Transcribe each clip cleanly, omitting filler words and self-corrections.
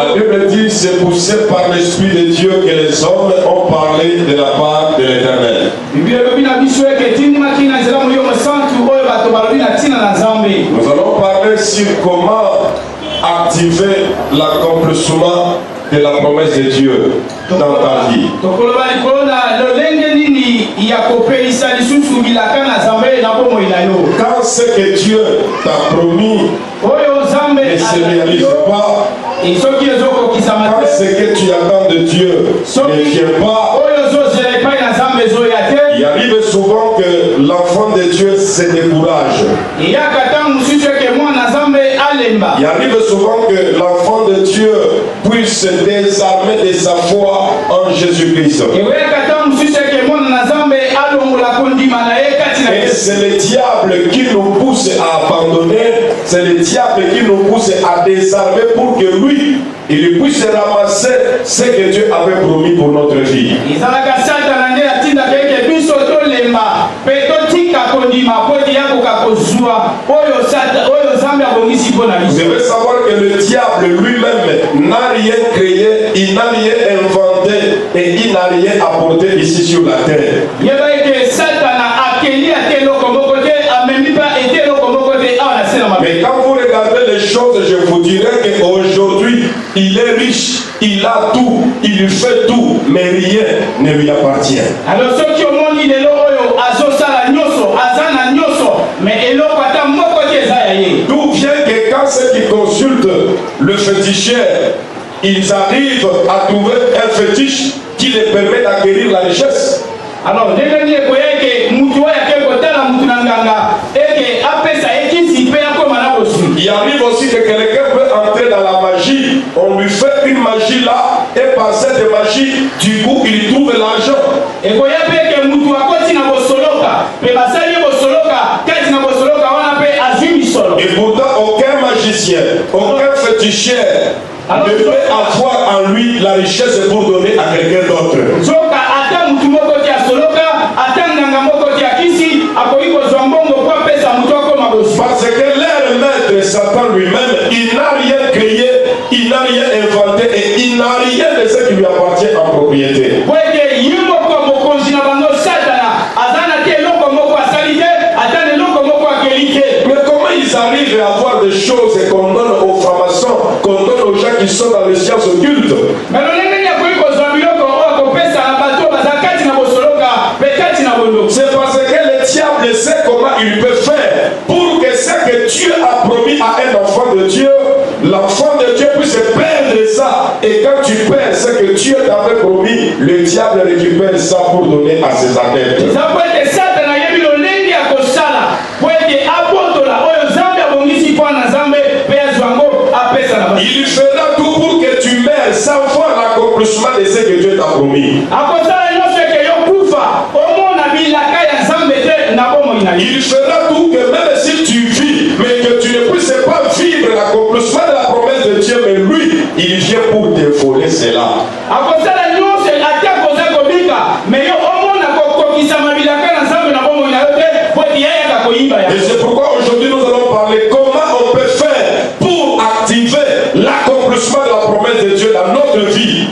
La Bible dit c'est poussé par l'Esprit de Dieu que les hommes ont parlé de la part de l'Éternel. Nous allons parler sur comment activer l'accomplissement de la promesse de Dieu dans ta vie. Quand ce que Dieu t'a promis ne se réalise pas, quand ce que tu attends de Dieu ne vient pas, il arrive souvent que l'enfant de Dieu se décourage. Il arrive souvent que l'enfant de Dieu puisse se désarmer de sa foi en Jésus-Christ. Et c'est le diable qui nous pousse à abandonner, c'est le diable qui nous pousse à désarmer pour que lui, il puisse ramasser ce que Dieu avait promis pour notre vie. Vous devez savoir que le diable lui-même n'a rien créé, il n'a rien inventé et il n'a rien apporté ici sur la terre. Mais quand vous regardez les choses, je vous dirais qu'aujourd'hui, il est riche, il a tout, il fait tout, mais rien ne lui appartient. Alors ceux qui ont dit d'où vient que quand ceux qui consultent le féticheur, ils arrivent à trouver un fétiche qui les permet d'acquérir la richesse. Alors, il arrive aussi que quelqu'un peut entrer dans la magie, on lui fait une magie là, et par cette magie, du coup, il trouve l'argent. Et pourtant, aucun magicien, aucun féticheur ne peut avoir en lui la richesse pour donner à quelqu'un d'autre. Parce que leur maître, Satan lui-même, il n'a rien créé, il n'a rien inventé et il n'a rien de ce qui lui appartient en propriété. Mais comment ils arrivent à avoir des choses qu'on donne aux francs-maçons, qu'on donne aux gens qui sont dans les sciences occultes? C'est parce que le diable sait comment il peut faire pour que ce que Dieu a promis à un enfant de Dieu, l'enfant de Dieu puisse perdre ça. Et quand tu perds ce que Dieu t'avait promis, le diable récupère ça pour donner à ses adeptes. Il fera tout pour que tu meurs sans voir l'accomplissement de ce que Dieu t'a promis. Il fera tout que même si tu vis, mais que tu ne puisses pas vivre l'accomplissement de la promesse de Dieu, mais lui, il vient pour te voler cela. Et c'est pourquoi aujourd'hui nous allons parler comment on peut faire pour activer l'accomplissement de la promesse de Dieu dans notre vie.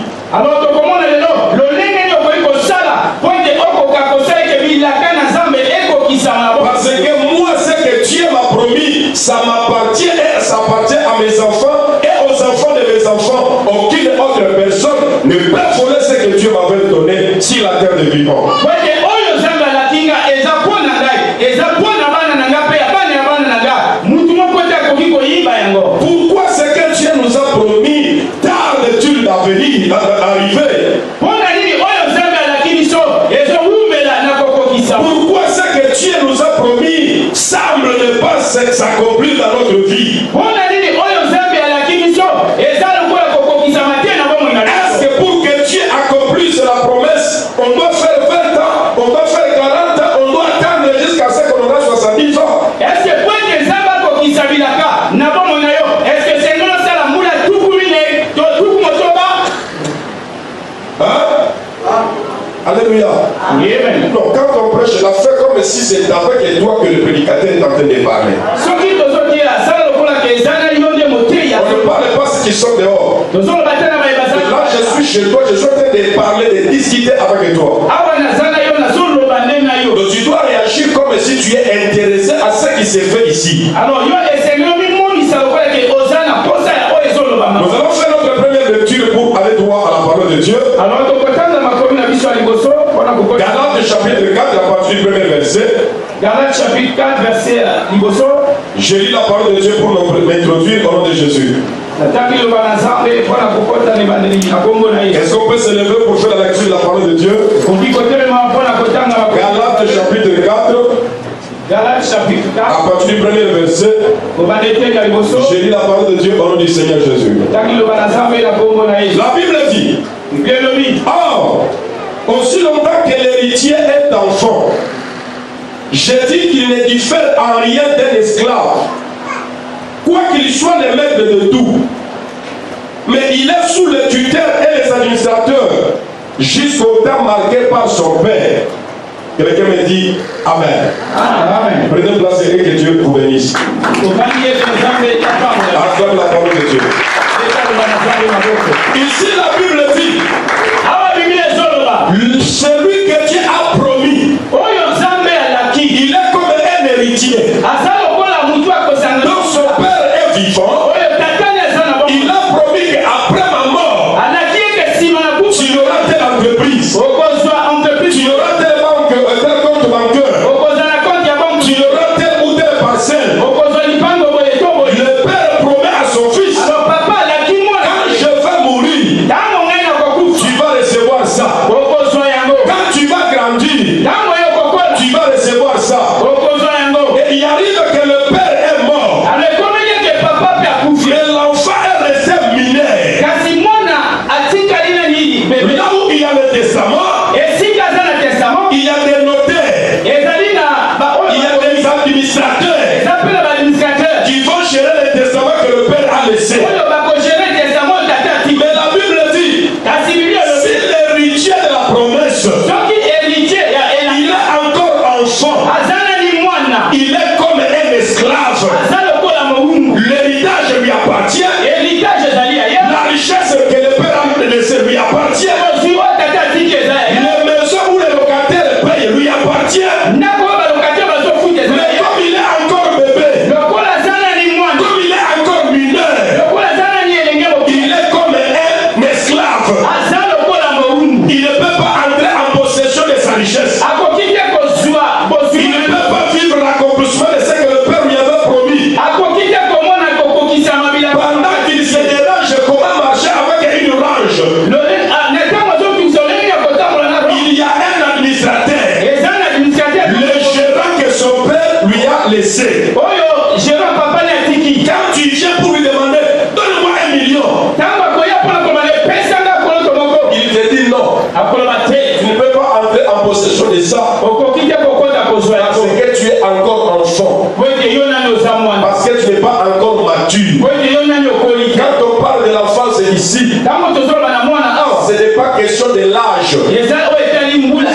Parce que moi, ce que Dieu m'a promis, ça m'appartient et ça appartient à mes enfants et aux enfants de mes enfants. Aucune autre personne ne peut voler ce que Dieu m'avait donné sur la terre des vivants. Pourquoi ce que Dieu nous a promis tarde-t-il d'arriver? Pourquoi ce que Dieu nous a promis semble ne pas s'accomplir dans notre vie? Est-ce que pour que Dieu accomplisse la promesse, on doit faire 20 ans, on doit faire 40 ans, on doit attendre jusqu'à ce qu'on aura 70 ans? Alléluia. Non, quand on prêche, la fait comme si c'est avec toi que le prédicateur est en train de parler. On ne parle pas ceux qui sont dehors. Là, je suis chez toi, je suis en train de parler, de discuter avec toi. Donc tu dois réagir comme si tu es intéressé à ce qui se fait ici. Nous allons faire notre première lecture pour aller droit à la parole de Dieu. Galates chapitre 4, à partir du premier verset. Galates chapitre 4, verset Liboso. Je lis la parole de Dieu pour m'introduire au nom de Jésus. Est-ce qu'on peut se lever pour faire la lecture de la parole de Dieu? Galates chapitre 4. Galates chapitre 4. À partir du premier verset. Je lis la parole de Dieu au nom du Seigneur Jésus. La Bible dit. Or, aussi longtemps que l'héritier est enfant, je dis qu'il ne diffère en rien d'un esclave, quoi qu'il soit le maître de tout. Mais il est sous le tuteur et les administrateurs jusqu'au temps marqué par son père. Quelqu'un me dit Amen. Amen. Prenez place et que Dieu vous bénisse. Acclame la parole de Dieu. Ici la Bible dit celui que Dieu a promis, il est comme un héritier. Donc son père est vivant. Il a promis qu'après ma mort, tu auras telle entreprise, tu auras tel compte bancaire, tu auras telle ou telle parcelle. Le père promet à son fils, quand je vais mourir, tu vas recevoir ça. Quand tu vas grandir, tu vas recevoir ça. Et il arrive que le père est mort, mais l'enfant est resté mineur. Là où il y a le testament, il y a des notaires, il y a des administrateurs qui vont gérer le testament que le père a laissé. Mais la Bible dit, si l'héritier de la promesse, il est encore enfant, il est comme un esclave. L'héritage lui appartient. La richesse que le père a laissée lui appartient. Les maisons où les locataires payent lui appartient. Mais comme il est encore bébé, comme il est encore mineur, il est comme un esclave. Il ne peut pas entrer en possession de sa richesse. Il ne peut pas vivre l'accomplissement de ce que le père lui avait promis. Pendant qu'il se dérange, comment marcher avec une orange? Il y a un administrateur, le gérant que son père lui a laissé. Quand tu viens pour lui demander, donne-moi 1 million, il te dit non. Tu ne peux pas entrer en possession de ça parce que tu es encore enfant, parce que tu n'es pas encore mature. Quand on parle de l'enfance ici, ce n'est pas question de l'âge,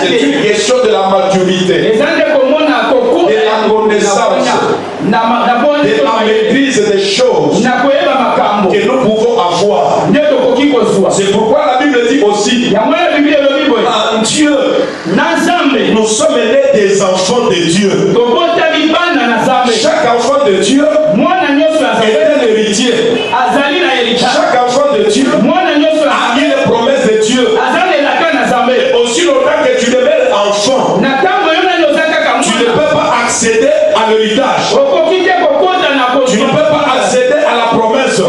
c'est une question de la maturité, de la connaissance, de la maîtrise des choses que nous pouvons avoir. C'est pourquoi la Bible dit aussi, en Dieu, nous sommes nés des enfants de Dieu. Chaque enfant de Dieu est un héritier. Chaque enfant de Dieu a une promesse de Dieu. Et aussi longtemps que tu demeures enfant, tu ne peux pas accéder à l'héritage. Tu ne peux pas accéder à la promesse.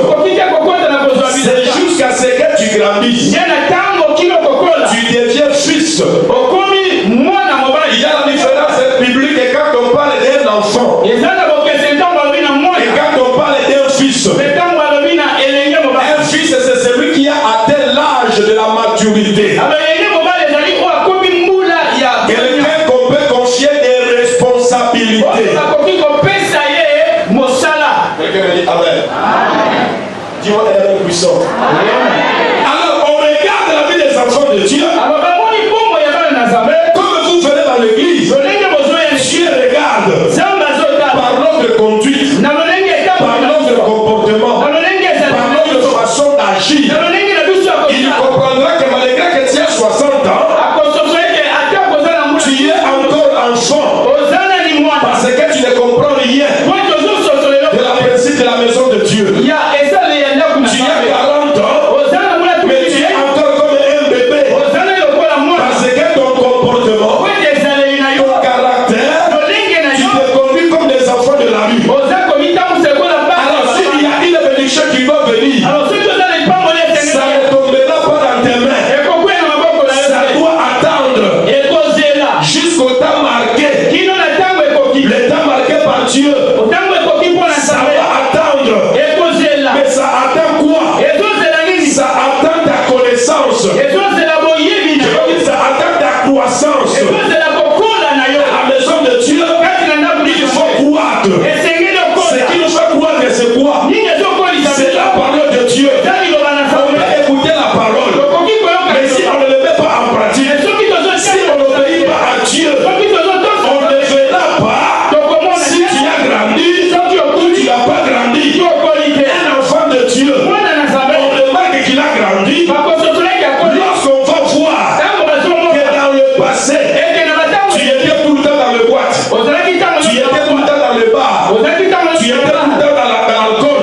C'est jusqu'à ce que tu grandisses. Tu deviens fils. Il y a la différence biblique quand on parle d'un enfant et quand on parle d'un fils. Un fils, c'est celui qui a atteint l'âge de la maturité. Quelqu'un qu'on peut confier des responsabilités. Quelqu'un me dit Amen. Dis-moi, elle est puissante. Alors, on regarde la vie des enfants de Dieu. Comme vous venez dans l'église, Dieu regarde par notre conduite, par notre comportement, par notre façon d'agir. la maison de Dieu. Tu as 40 ans, mais tu es encore comme un bébé. Parce que ton comportement, ton caractère, tu te conduis comme des enfants de la rue. Alors s'il y a une bénédiction qui va venir, ça ne tombera pas dans tes mains. Ça doit attendre jusqu'au temps marqué. Le temps marqué par Dieu. Ça va attendre. Mais ça attend quoi? Ça attend ta connaissance. Ça attend ta croissance. À la maison de Dieu, il faut croître. Ce qu'il nous fait croître, c'est quoi? C'est la parole de Dieu. On peut écouter la parole, mais si on ne le met pas en pratique, si on n'obéit pas à Dieu, on ne verra pas si tu as grandi ou tu n'as pas grandi. Un enfant de Dieu, on remarque qu'il a grandi lorsqu'on va voir que dans le passé, tu étais tout le temps dans le boîte, tu étais tout le temps dans le bar, tu étais tout le temps dans l'alcool.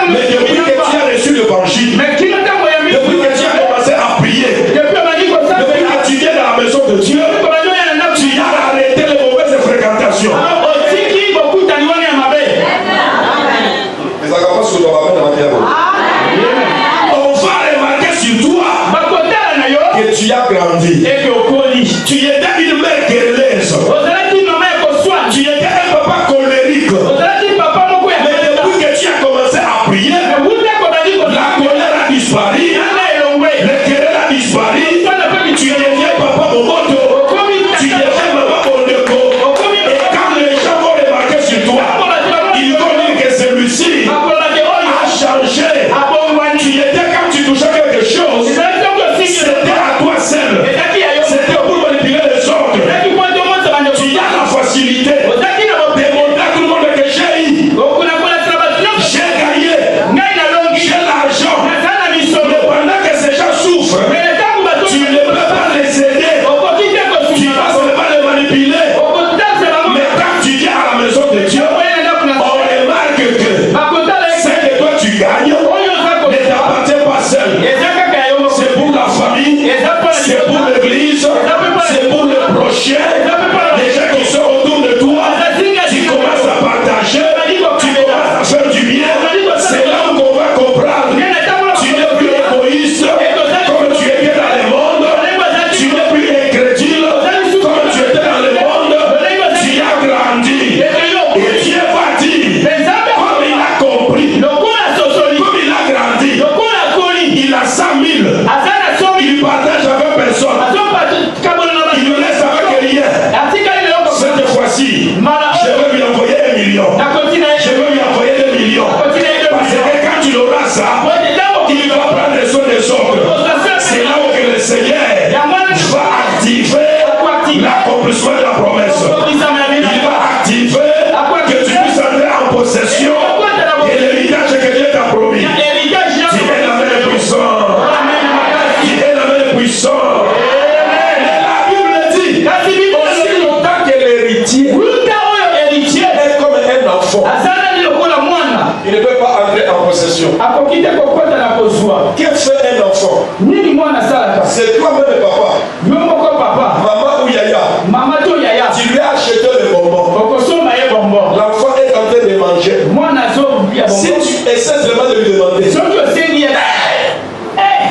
Mais depuis que tu as reçu l'évangile, depuis que tu as commencé à prier, depuis que tu viens dans la maison de Dieu, tu as arrêté les mauvaises fréquentations. On va remarquer sur toi que tu as grandi. Tu étais une mère guerrière. Tu étais un papa colérique. Mais depuis que tu as commencé à prier, la colère a disparu, le querelle a disparu. Tu deviens papa Momoto, tu deviens maman Ondeko. Et quand les gens vont remarquer sur toi, ils vont dire que celui-ci a changé. Tu étais, quand tu touchais quelque chose, c'était à toi seul. C'était pour manipuler les autres. Tu as la facilité de montrer à tout le monde que j'ai eu. J'ai gagné. J'ai l'argent. Mais pendant que ces gens souffrent, tu ne peux pas les aider. Tu ne vas pas les manipuler. Mais quand tu viens à la maison de Dieu, on remarque que ce que toi tu gagnes ne t'appartient pas seul. C'est pour la famille, c'est pour l'église, c'est pour le prochain. Les gens qui sont autour de toi, tu commences à partager, tu commences à faire du bien. C'est là où on va comprendre. Tu n'es plus égoïste comme tu étais dans le monde. Tu n'es plus incrédule comme tu étais dans le monde. Tu as grandi. Et Dieu va dire, comme il a compris, comme il a grandi, il a 100 000. Il partage avec personne. Il ne laisse avec rien. Cette fois-ci, je veux lui envoyer 1 million. Je veux lui envoyer 2 millions. Parce que quand tu auras ça, il va prendre soin des autres. C'est là où que le Seigneur va activer l'accomplissement de la promesse. Il va activer que tu puisses entrer en possession de l'héritage que Dieu t'a promis. Tu es la main puissante. Tu es la main puissante. Et la Bible dit, aussi longtemps que l'héritier est comme un enfant, il ne peut pas entrer en possession. Que fait un enfant? C'est toi-même papa, maman ou yaya. Tu lui as acheté le bonbon. L'enfant est en train de manger. Si tu essaies seulement de lui demander,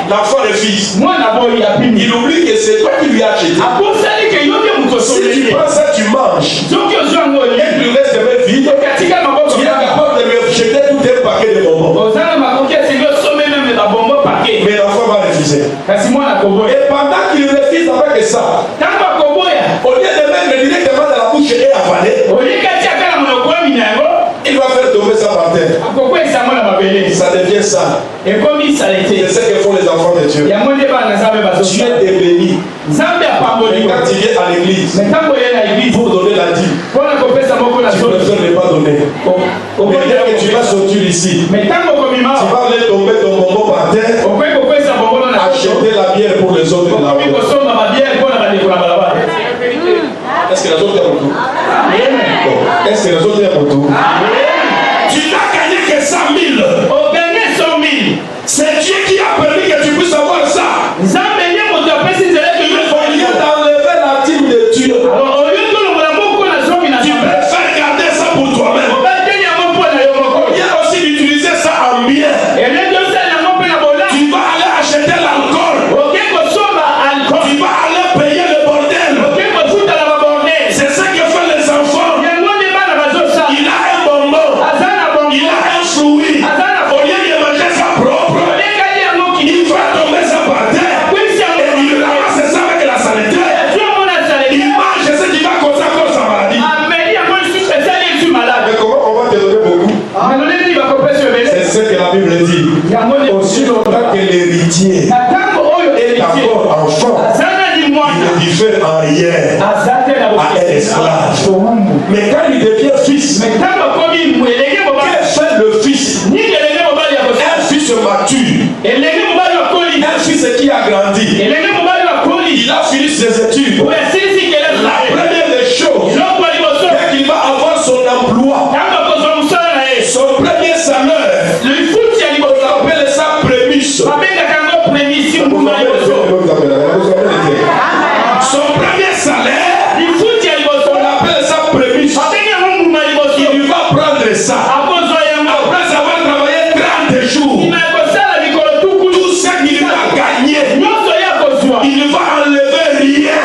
l'enfant refuse. Il oublie que c'est toi qui lui as acheté. Si tu prends ça, tu manges. Et tu restes même vide. Tu es capable de lui jeter tout un paquet de bonbons. Mais l'enfant va refuser. Et pendant qu'il refuse avec ça, au lieu de mettre directement dans la bouche et avaler, il va faire tomber ça par terre. Ça devient ça. C'est ce que font les enfants de Dieu. Dieu est béni. Et quand il vient à l'église pour donner la dîme, tu préfères ne pas donner. Mais dès que tu vas sortir ici, tu vas aller tomber ton bonbon par terre, acheter la bière pour les autres de la rue. Est-ce que les autres est pour tout? Est-ce que les autres est pour tout? Tu n'as gagné que ça. esclave. Mais quand il devient fils, que fait le fils? Un fils mature, un fils qui a grandi, il a fini ses études. La première des choses, c'est qu'il va avoir son emploi, son premier salaire. On appelle ça prémisse. Son premier salaire, on appelle ça prémisse. Il va prendre ça. Après avoir travaillé 30 jours, tout ce qu'il va gagner, il ne va enlever rien.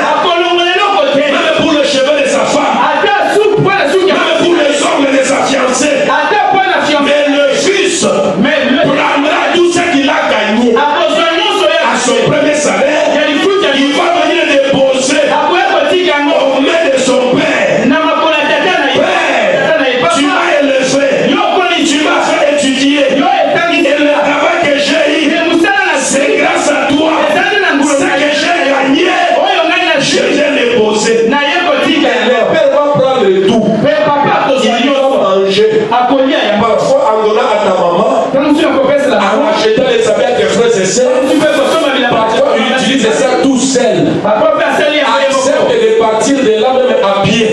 Même pour le cheveu de sa femme, même pour les ongles de sa fiancée. Mais le fils prendra tout ce qu'il a gagné à son premier salaire. Il va venir déposer aux mains de son père. Père, tu m'as élevé, tu m'as fait étudier, et le travail que j'ai eu, c'est grâce à toi. Ce que j'ai gagné, je l'ai déposé. Le père va prendre tout. Il va manger. Parfois en donnant à ta maman, en achetant les habits à tes frères et sœurs. Parfois il utilise ça tout seul. Accepte de partir de là même à pied.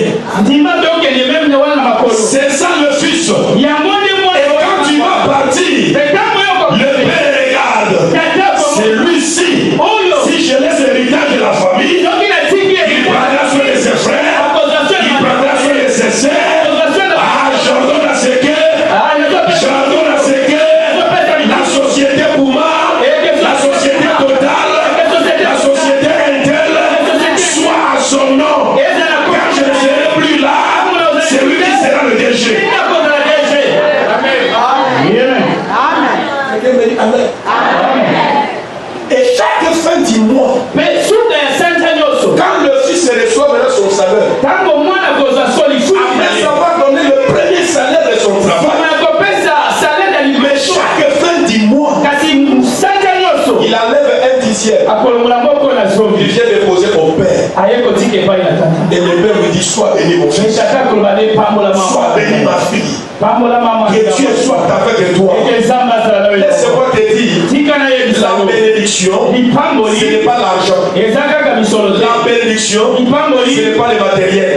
C'est ça le fils. Et quand tu vas partir, le père regarde. C'est lui-ci. Si je laisse l'héritage de la famille, il prendra soin de ses frères, il prendra soin de ses sœurs. J'ordonne à ce que la société Pouma, la société Total, la société Intel soit à son nom. Quand je ne serai plus là, c'est lui qui sera le DG. Amen. Et chaque fin du mois, quand le fils reçoit maintenant son salaire, après avoir donné le premier salaire de son travail, mais chaque fin du mois, il enlève un dixième. Il vient déposer au père. Et le père lui dit: sois béni mon fils, sois béni ma fille, que Dieu soit avec toi. Laisse-moi te dire, la bénédiction, ce n'est pas l'argent. La bénédiction, ce n'est pas le matériel.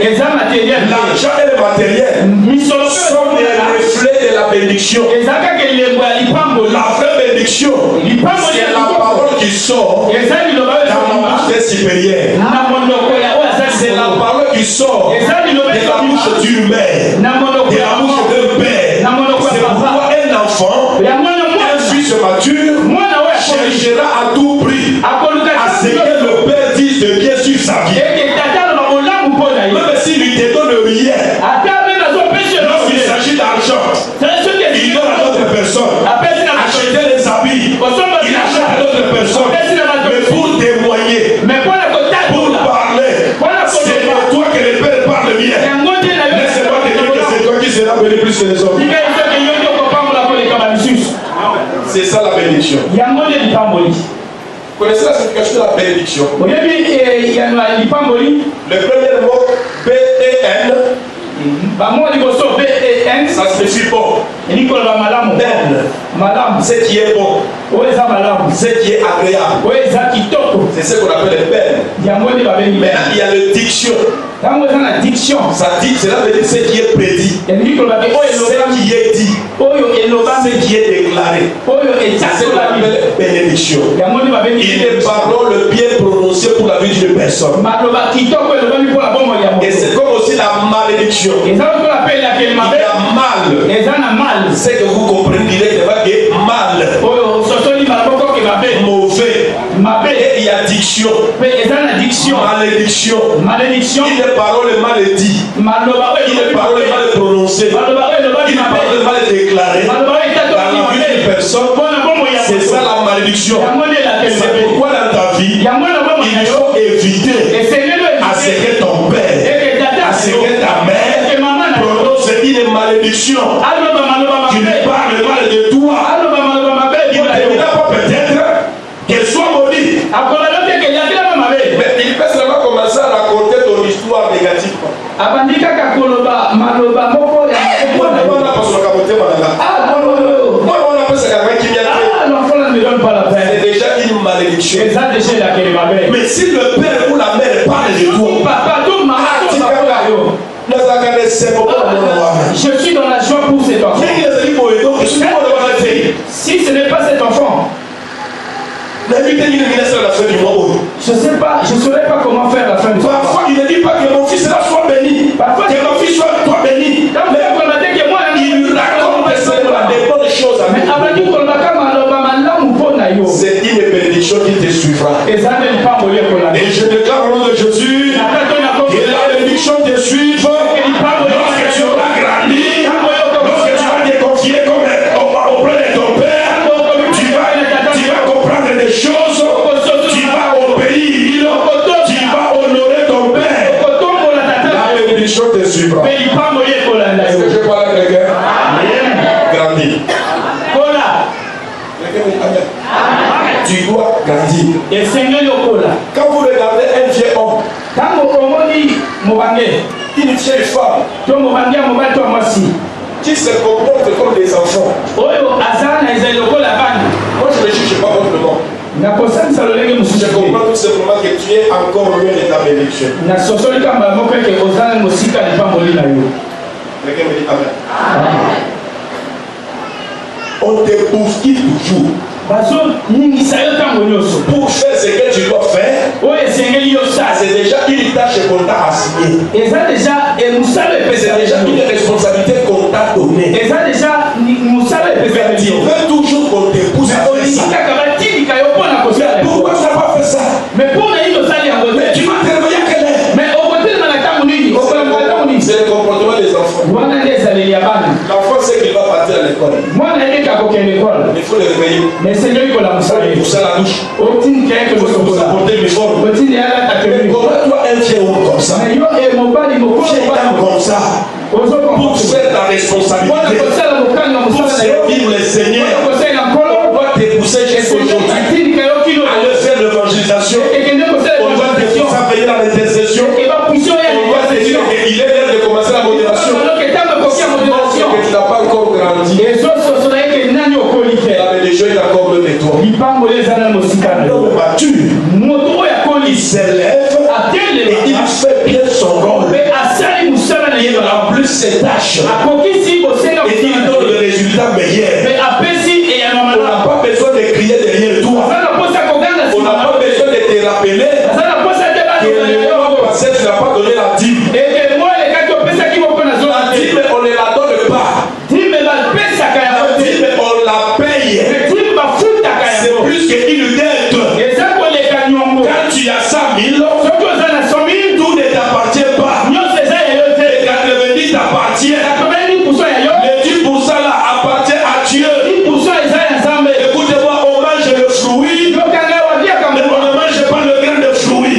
L'argent et le matériel sont des reflets de la bénédiction. La vraie bénédiction, c'est la parole qui sort dans la bouche des supérieurs. C'est la parole qui sort de la bouche d'une mère, de la bouche d'un père. C'est pourquoi un enfant, un fils mature, cherchera à tout prix à ce que le père dise de bien sur sa vie. Même s'il ne te donne rien, lorsqu'il s'agit d'argent, il donne à d'autres personnes. Acheter les habits, il achète à d'autres personnes. Mais pour témoigner, pour parler, c'est pour toi que le père parle bien. Laisse-moi te dire que c'est toi qui seras béni plus que les autres. C'est ça la bénédiction. Vous connaissez la signification de la bénédiction? Le premier mot, B-E-N, ça signifie bon. Ben, ce qui est bon, ce qui est agréable. C'est ce qu'on appelle le ben. Maintenant, il y a le diction. Ça dit, cela veut dire ce qui est prédit, ce qui est dit, ce qui est déclaré. C'est ce qu'on appelle bénédiction. Une parole bien prononcée pour la vie d'une personne. Et c'est comme aussi la malédiction. Il y a mal. C'est que vous comprenez directement que mal, mauvais. Et il y a diction, malédiction. Une parole mal dit, une parole mal prononcée, une parole mal déclarée dans la vie d'une personne. C'est ça la malédiction. C'est pourquoi dans ta vie, il faut éviter à ce que ton père, à ce que ta mère prononce une malédiction qui ne parle mal de toi. Il ne dira pas peut-être qu'elle soit maudite. Mais il peut seulement commencer à raconter ton histoire négative. Je ne sais pas, je ne saurais pas comment faire la fin du mois. Parfois, il ne dit pas que mon fils là soit béni. Parfois, Que mon fils soit toi béni. il raconte des bonnes choses à nous. C'est une bénédiction qui te suivra. Et je déclare au nom de Jésus que la bénédiction te suive lorsque tu auras grandi, lorsque tu vas te confier auprès de ton Père. Tu vas comprendre des choses, tu vas obéir, tu vas honorer ton Père. La bénédiction te suivra. Est-ce que je parle à quelqu'un? Grandis. Tu dois grandir. Quand vous regardez un vieux homme, une vieille femme qui se comporte comme des enfants, moi je ne juge pas votre nom. Je comprends tout simplement que tu es encore loin de ta bénédiction. Quelqu'un me dit Amen. On te bouscule toujours pour faire ce que tu dois faire. C'est déjà une tâche qu'on t'a assignée. C'est déjà une responsabilité qu'on t'a donnée. Mais tu veux toujours qu'on te pousse à faire ça. Pourquoi tu n'as pas fait ça? Mais tu vas te réveiller à quelle heure? C'est le comportement des enfants. L'enfant sait qu'il va partir à l'école. Il faut le réveiller. Il faut pousser la douche. Il faut se porter l'uniforme. Comment toi un vieux homme comme ça? Comme ça. Pour faire ta responsabilité. Pour servir le Seigneur. On doit te pousser jusqu'aujourd'hui à le faire l'évangélisation. On doit te pousser à veiller dans l'intercession. On doit te dire qu'il est l'heure de commencer la modération. Que tu n'as pas encore grandi. La bénédiction est encore loin de toi. L'homme mature, il s'élève et il fait bien son rôle. Il remplit ses tâches et il donne le résultat meilleur. On n'a pas besoin de crier derrière toi. On n'a pas besoin de te rappeler que le mois passé tu n'as pas donné la dîme. La dîme on ne la donne pas. La dîme on la paye. C'est plus qu'une dette. Quand tu as 100 000, tout ne t'appartient pas. Les 90 t'appartiennent. Les 10% là appartient à Dieu. Écoutez-moi, on mange le fruit, mais on ne mange pas le grain de fruit.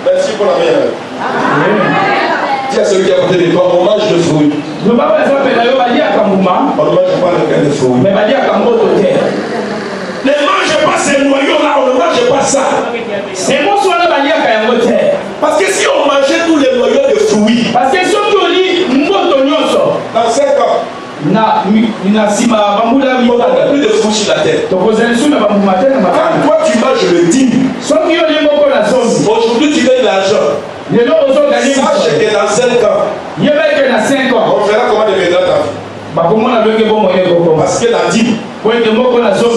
Merci pour la meilleure. Dis à celui qui a côté de toi, on mange le fruit. On ne mange pas le grain de fruit. Ne mange pas ces noyaux là, on ne mange pas ça. Parce que si on mangeait tous les noyaux de fruits, dans 5 ans, on n'a plus de fruits sur la terre. Quand toi tu manges le dîme, aujourd'hui tu gagnes l'argent. Sache que dans 5 ans, on verra comment deviendra ta vie. Parce que la dîme,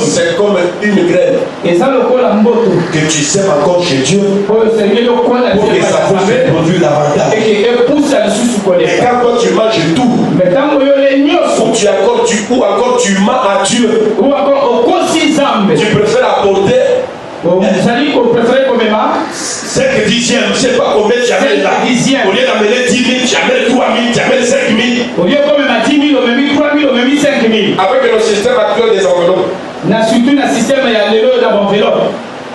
c'est comme une graine que tu sèmes encore chez Dieu pour que ça puisse produire davantage. Et quand toi tu manges tout, ou encore tu mens à Dieu, tu préfères apporter c'est que dixième, je ne sais pas combien tu amènes là. Au lieu d'amener 10 000, tu amènes 3 000, tu amènes 5 000. Avec le système actuel des enveloppes.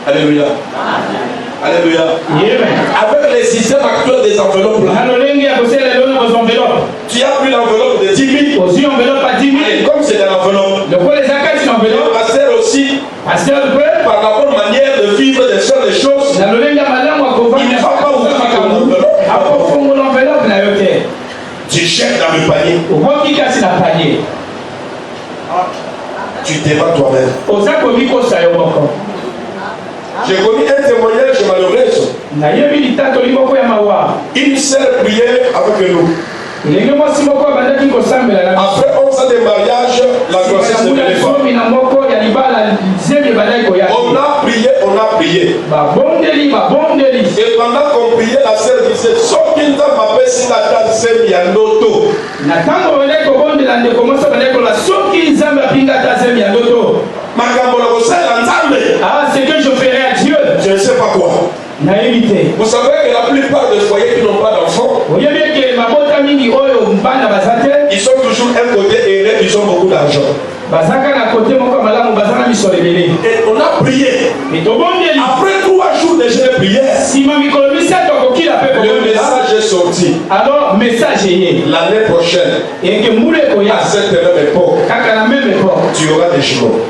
Alléluia. Alléluia. Avec les systèmes actuels des enveloppes là, tu as pris l'enveloppe de 10 000. Et comme c'est dans l'enveloppe, le pasteur aussi, par la bonne manière de vivre, de faire les choses, il ne va pas ouvrir l'enveloppe. Tu jettes dans le panier. Tu t'évades toi-même. J'ai connu un témoignage malheureux. Une sœur priait avec nous. Après 11 ans de mariage, la grossesse ne venait pas. On a prié. Et pendant qu'on priait, la sœur disait, Sokinta m'appelle si la date s'est mis à l'auto. Ah, c'est que je ferai à Dieu. Je ne sais pas quoi. Vous savez que la plupart des foyers qui n'ont pas d'enfants, ils sont toujours un côté erré, ils ont beaucoup d'argent. Et on a prié. Après 3 jours de jeûne et prière, le message est sorti. Alors, message l'année prochaine, à cette même époque, tu auras des jumeaux.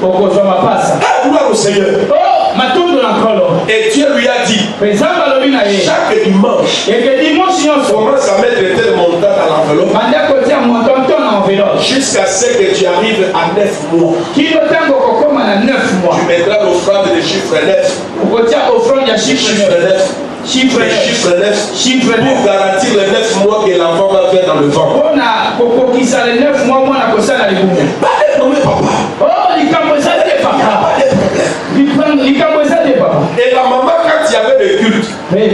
Gloire au Seigneur. Et Dieu lui a dit, chaque dimanche, commence à mettre tel montant dans l'enveloppe jusqu'à ce que tu arrives à 9 mois. Tu mettras l'offrande de chiffre 9. Chiffre 9 pour garantir les 9 mois que l'enfant va faire dans le ventre. Pas de problème, papa. Et la maman, quand il y avait le culte, elle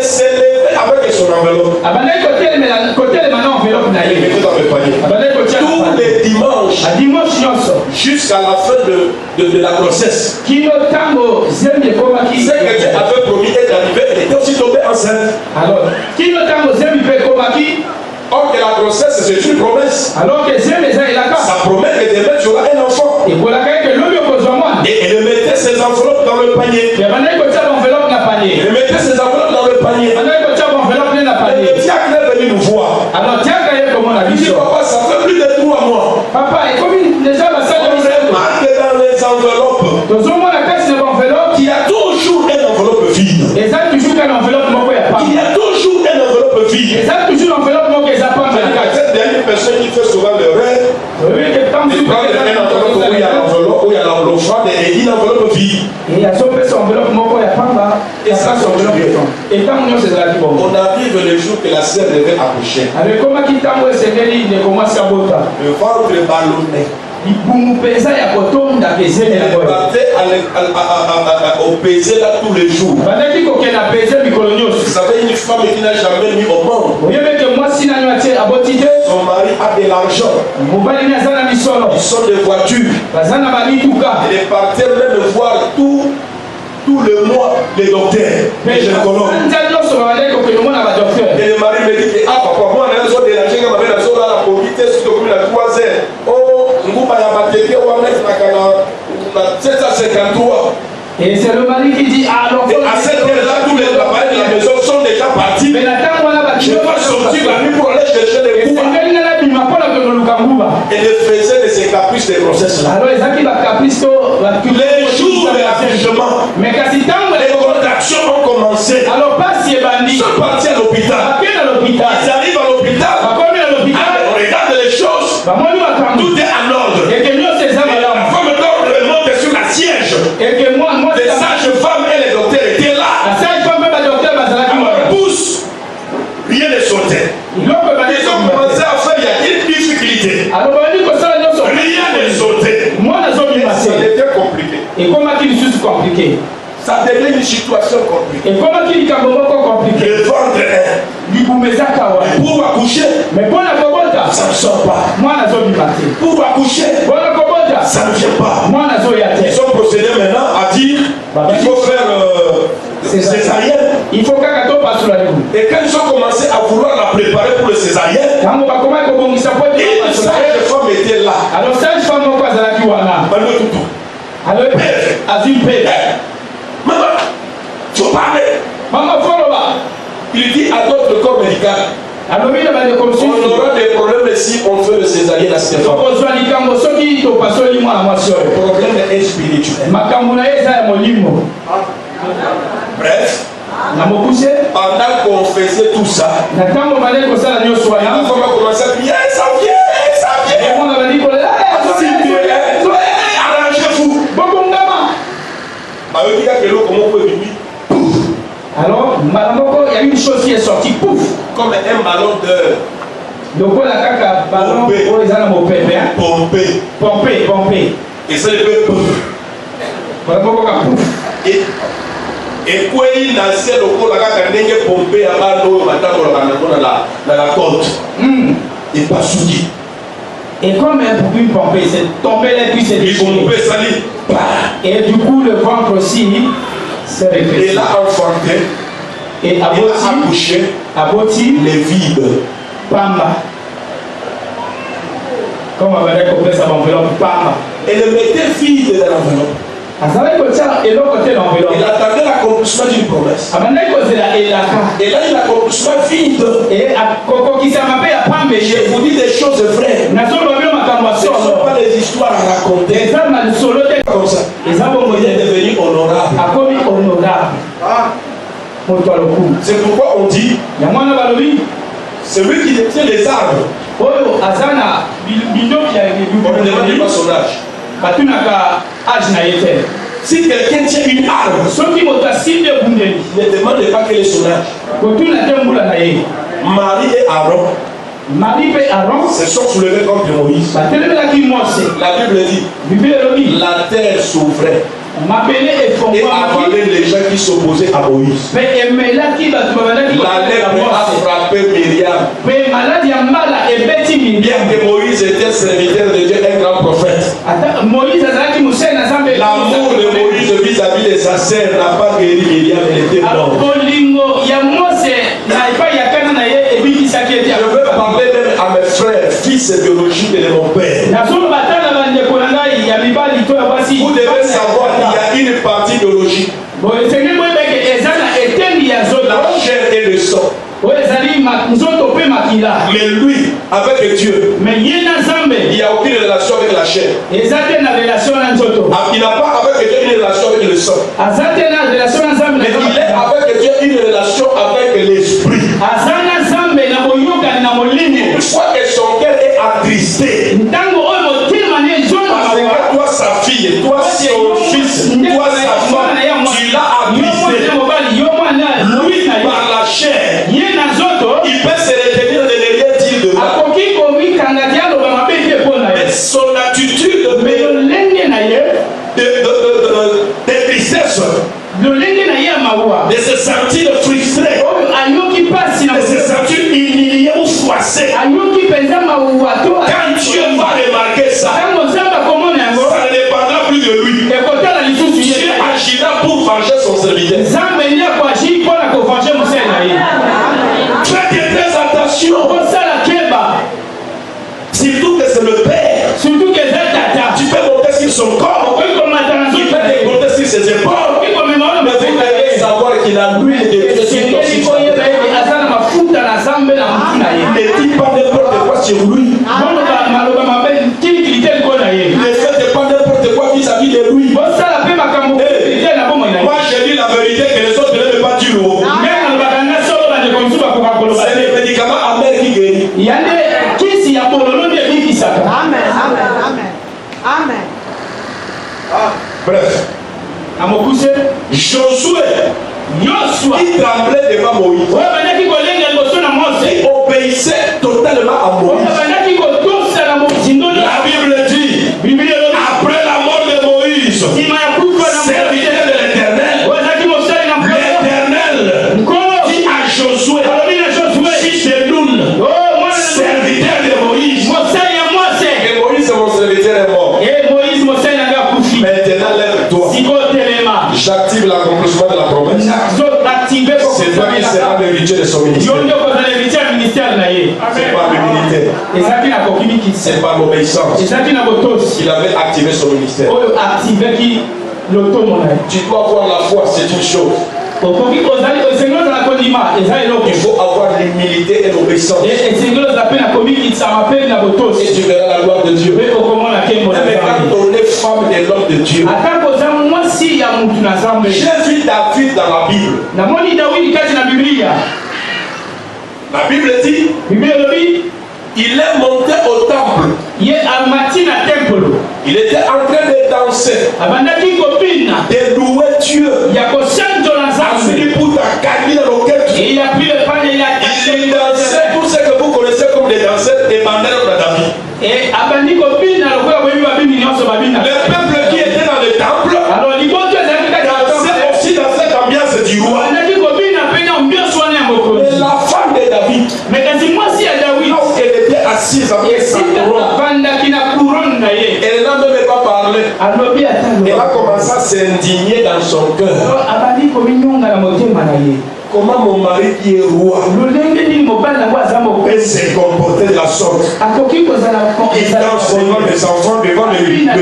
s'est levée avec son enveloppe. Elle mettait dans le panier. Tous les dimanches, jusqu'à la fin de la grossesse, ce que tu avais promis est arrivé, elle était aussi tombée enceinte. Or que la grossesse, c'est une promesse. Ça promet que demain tu auras un enfant. Et elle mettait ses enveloppes dans le panier. Elle mettait ses enveloppes dans le panier. Et le diacre est venu nous voir. Il dit, papa, ça fait plus de 3 mois. Papa, et comme déjà la salle on s'est marqué dans les enveloppes. Il y a toujours une enveloppe vide. Il y a toujours une enveloppe vide. Cette dernière personne qui fait souvent le rêve, il prend une enveloppe où il y a l'enveloppe, où il y a l'offrande et une enveloppe vide. Et ça, c'est on arrive le jour que la sœur devait accoucher. Le ventre ballonné. Elle partait au baiser là tous les jours. Vous savez, une femme qui n'a jamais mis au monde, son mari a de l'argent, ils sont des voitures. Elle partait même voir tout le mois les docteurs, les gynécologues. Et le mari me dit que papa, moi on a besoin de l'argent quand ma mère a besoin de la profiter surtout comme la 3 heures. Et c'est le mari qui dit alors à cette heure-là, tous les appareils de la maison sont déjà partis. Je dois sortir la nuit pour aller chercher les coups. Et elle faisait de ces caprices de grossesse-là. Les jours d'accouchement, les contractions ont commencé. Ils sont partis à l'hôpital. Ils arrivent à l'hôpital. On regarde les choses. Tout est en ordre. La femme d'ordre monte sur la siège. Les sages-femmes et les docteurs étaient là. On pousse. Rien ne sautait. Ils ont commencé à faire, il y a une difficulté. Rien ne sautait. Ça devient compliqué. Ça devient une situation compliquée. Le ventre est. Pour accoucher, ça ne sort pas. Pour accoucher, ça ne vient pas. Ils ont procédé maintenant à dire il faut faire césarienne. Et quand ils ont commencé à vouloir la préparer pour le césarienne, une sage-femme était là. Maman, il faut parler. Il dit à d'autres corps médical, on aura des problèmes si on fait le césarienne à cette femme. Le problème est spirituel. Bref, pendant qu'on faisait tout ça, la femme a commencé à crier, ça vient. Arrangez-vous. Alors, il y a une chose qui est sortie, pouf. comme un ballon de lokola kaka ballon Pompé. oyo eza na mopepe hein? pompé. pompe Et ça, il peut. balakokoka Et quoi il n'a pas le la kaka pompé à ballon dans la côte. Et pas souki. et comme une pompe c'est tombé là puis c'est Il décollé pompé ça dit. et du coup le ventre aussi s'est Et rétréci là enfanté. et Il a accouché aboti les vides. pamba comme on va dire qu'on fait ça enveloppe pamba Et le mettait vide dans l'enveloppe. azalaki kotia eloko te na Il enveloppe attendait l'accomplissement d'une promesse. abandaki kozela elaka Et là, il a l'accomplissement vide. e kokokisama mpe ya pambe Je vous dis des choses vraies. nazoloba bino makambo ya Ce ne sont solo pas des histoires à raconter. eza na lisolo te Comme ça. eza bongo Il est te devenu honorable. akomi honorable moto ya lokumu C'est pourquoi on dit, yango wana balobi celui qui détient les arbres, oyo aza na bindoki ya on ne demande pas son âge. batunaka age na ye te Si quelqu'un tient une arbre, soki moto asimbi ebundeli ne demande pas quel est son âge. kotuna te mbula na ye Marie et Aaron marie mpe aron se sont soulevés contre Moïse. batelemelaki mose La Bible dit, bible elobi la terre s'ouvrait mabele et efongwamaki avalait les gens qui s'opposaient à Moïse. mpe emelaki bato babandaki La lèpre a mose frappé Myriam. mpe maladi ya mbala ebeti Bien miriam que Moïse était serviteur de Dieu, un grand prophète, ata moïse azalaki mosali na nzambe l'amour de Moïse vis-à-vis de sa sœur n'a pas guéri Myriam, elle était morte. bolingo ya mose na epai ya kana na ye ebikisaki ete Je veux parler même à mes frères, fils biologiques de mon père. nazoloba ata na bandeko na ngai ya mibali to ya basi Vous devez savoir qu'il y a une partie biologique, esengeli boyebeke eza na etendi ya nzoto la chair et le sang. oyo ezali nzoto mpe makila Mais lui, avec Dieu, me ye na nzambe il n'y a aucune relation avec la chair. eza te na relation na nzoto Il n'a pas avec Dieu une relation avec le sang. aza te na relation na nzambe Mais il est avec Dieu une relation avec l'esprit. aza na nzambe na boyokani na molimo Une fois que son cœur est attristé, ntango oyo motema ne parce ezonaa que toi, sa fille, toi, son fils, toi, sa femme, tu l'as attristé. yo mwana Lui, par la chair, ye na nzoto il peut se retenir de ne rien dire de mal. akoki komikanga te aloba mabe te mpo na Mais ye son attitude me lolenge na ye de tristesse, lolenge na ye ya mawa de se sentir frustré, oyo ayoki mpasi na de se sentir humilié ou froissé. ayoki mpenza mawuwa to Quand Dieu va remarquer ça, ntango nzambe akomona yango ça ne dépendra plus de lui. ekotala lisusu Dieu ye agira pour venger son serviteur. nzambe nde akoagi mpona kovange mosali na ye Faites très attention, kosala keba surtout que c'est le Père. surtout ke eza tata Tu peux monter sur son corps, okoki komata na tu nzoto peux na te ye monter sur ses épaules. okoki komema wana Mais vous mafuta devez ye savoir qu'il a l'huile de Dieu sur ton esengeli système. koyeba ete aza na mafuta na nzambe na mutu na ye Ne dis pas n'importe quoi sur lui. boloba maloba mabe kilikili te likolo na ye Ne faites pas n'importe quoi vis-à-vis de lui. bosala mpe makambo kilikili te na bomoi na ye Moi, je dis la vérité que les autres ne veulent pas dire. nde nalobaka nga solo bandeko mosusu bakoka koloba C'est te le médicament amer qui guérit. ya nde kisi ya bololo nde ebikisaka Amen. Amen. Amen. Amen. Bref, na mokuse Josué, yosua il tremblait devant Moïse. oyo bandaki kolenga liboso na mose Il obéissait totalement à oyo Moïse. bandaki kotosa na mozindo La Bible dit, biblia elobi après la mort de Moïse, nsima ya kufa na serviteur de l'Éternel, oyo azalaki mosali na l'Éternel nkolo dit à Josué, alobi na josue fils de Nun, o mwana serviteur de Moïse, mosali ya mose et Moïse, mon serviteur, est mort. e moïse mosali nanga akufi Maintenant, lève-toi. sikoyo telema J'active l'accomplissement de la promesse. nazoactive C'est toi qui seras l'héritier de son yo ministère. nde okozala héritier ya ministère na ye C'est pas l'humilité, ezalaki na kokimikisa c'est pas l'obéissance. ezalaki na botosi Il avait activé son ministère. oyo activeki lotomo na ye Tu dois avoir la foi, c'est une chose. okoki ozali esengi ozala kondima eza eloko Il faut avoir l'humilité et l'obéissance. esengi ozala mpe na komikisama mpe na Et botosi tu verras la gloire de Dieu. mpe okomona nkembo na Mais quand nzambe on est femme de l'homme de Dieu, ata koza mwasi ya mutu na nzambe j'ai vu David dans la Bible. namoni dawidi kati na biblia La Bible dit, biblia elobi il est monté au temple. ye amati na tempelo Il était en train de danser, abandaki kopina de louer Dieu. ya koshanjola A nzambe. fini pour t'accaler dans lequel tu Et il a pris le panier, il a Il dansait tout ce que vous connaissez comme des danseurs et bandeurs de David. et abandi kobina lokola boyebi babini nyonso babina. Le peuple qui était dans le temple Alors liboto ezalaki kati ya dansait temple. aussi dans cette ambiance du roi. Bandaki kobina mpe na ambiance wana ya Et mokonzi. la femme de David, Mais kasi mwasi ya Dawidi là où elle était assise avec sa esika couronne, avandaki na couronne na ye elle n'a même pas parlé. alobi ata Elle a loba. commencé à s'indigner dans son cœur. Alors abandi kominyonga na motema na ye. Comment mon mari qui est roi lolenge nini mobali nango aza peut mokonzi se comporter de la sorte? akoki kozala Il danse devant les enfants, devant le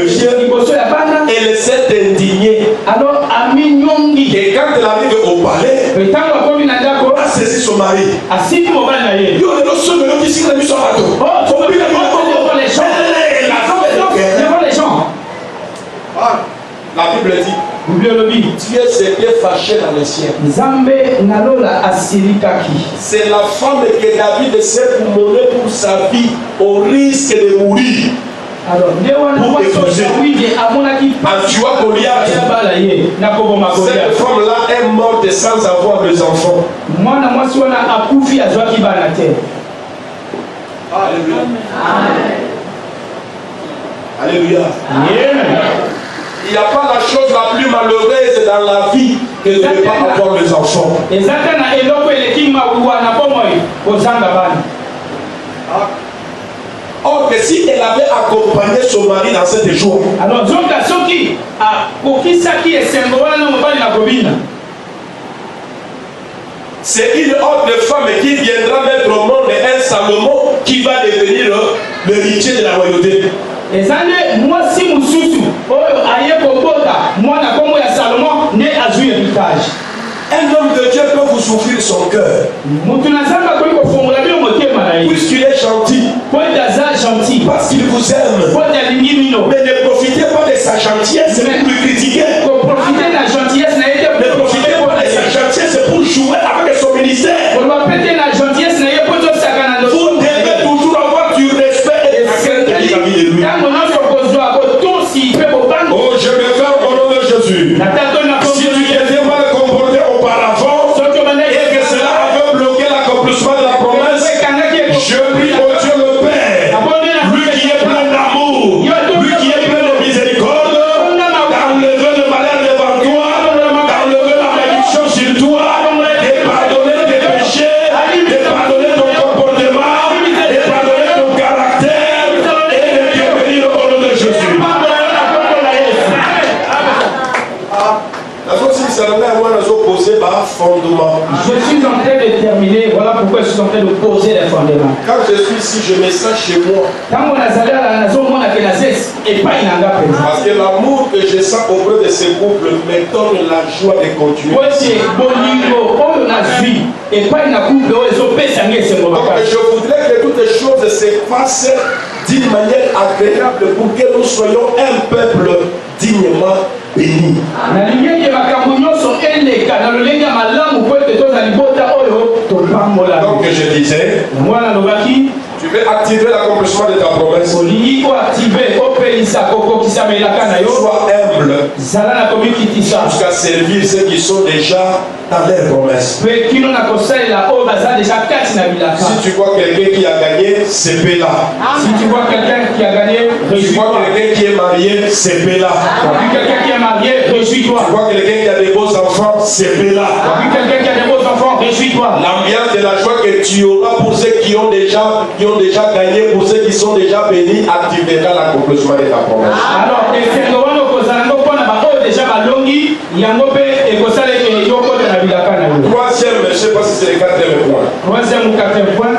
chien. liboso ya bana. Elle s'est indignée. Alors aminyongi Et quand elle arrive au palais, ntango akomi na ndako elle a saisi son mari. asiki mobali na ye. Yo, le notion de l'homme ici, la mission à toi. Oh, tu peux devant les gens. Devant les gens. La Bible dit, Bible elobi Dieu s'était fâché dans les cieux. nzambe nalola asilikaki. C'est la femme que David s'est mener pour sa vie au risque de mourir. Alors nde wana Pour mwasi épouser. Dawidi amonaki En tuant Goliath, ya bala ye na koboma cette Goliath. femme-là est morte sans avoir des enfants. mwana mwasi wana akufi azwaki bana te. Alléluia. Alléluia. Amen. Il n'y a pas la chose la plus malheureuse dans la vie que de ne pas avoir des enfants. eza te na eloko eleki mawa na bomoi kozanga bana. Or que si elle avait accompagné son mari dans cette joie, Alors zonga soki akokisaki esengo wana na mobali na kobina, c'est une autre femme qui viendra mettre au monde un Salomon qui va devenir l'héritier de la royauté. eza nde mwasi mosusu oyo aye kobota mwana kombo ya Salomo nde azwi héritage. Un homme de Dieu peut vous souffrir son cœur. Mutu na nzambe akoki kofongola bino motema na ye Puisqu'il est gentil, po ete aza gentil, parce qu'il vous aime. po ete alingi bino. Mais ne profitez pas de sa gentillesse pour lui critiquer. Koprofite na gentillesse na ye te Ne profitez pas de sa gentillesse pour jouer avec son ministère. koloba pete na gentillesse na ye po tosaka na Vous devez toujours avoir du respect et de la crainte vis-à-vis de lui. ntango nyonso kozwa botosi mpe bobango Oh, je me ferme au nom de Jésus. na tato na Si tu t'étais mal comporté auparavant soki obandaki et que cela avait bloqué l'accomplissement de la promesse, ekangaki je prie au Dieu le Père, lui qui est plein d'amour, lui qui est plein de miséricorde, d'enlever le malheur devant toi, d'enlever la malédiction sur toi, de pardonner tes péchés, de pardonner ton comportement, de pardonner ton caractère et de te bénir au nom de Jésus. La chose c'est que fondement. Je suis en train de terminer, voilà pourquoi je suis en train de poser les fondements. Quand je suis ici, je me sens chez moi. Parce que l'amour que je sens auprès de ce couple me donne la joie de continuer. Donc je voudrais que toutes les choses se passent d'une manière agréable pour que nous soyons un peuple dignement béni. Donc je disais, tu veux activer l'accomplissement de ta promesse. Sois humble jusqu'à servir ceux qui sont déjà dans leur promesse. Si tu vois quelqu'un qui a gagné, c'est Péla. Si tu vois quelqu'un qui a gagné, Tu réjouis-toi. vois quelqu'un qui est marié, c'est Péla. Tu as vu quelqu'un qui est marié, réjouis-toi. Tu vois quelqu'un qui a des beaux enfants, c'est Péla. Tu as vu quelqu'un qui a des beaux enfants, réjouis-toi. L'ambiance de la joie que tu auras pour ceux qui ont déjà gagné, pour ceux qui sont déjà bénis, activera l'accomplissement de ta promesse. Alors, esengo wana okozala ngo mpona baoyo deja balongi yango mpe ekosaleke yo kota na bilaka na yo. Troisième, je ne sais pas si c'est le quatrième point. Troisième ou quatrième point,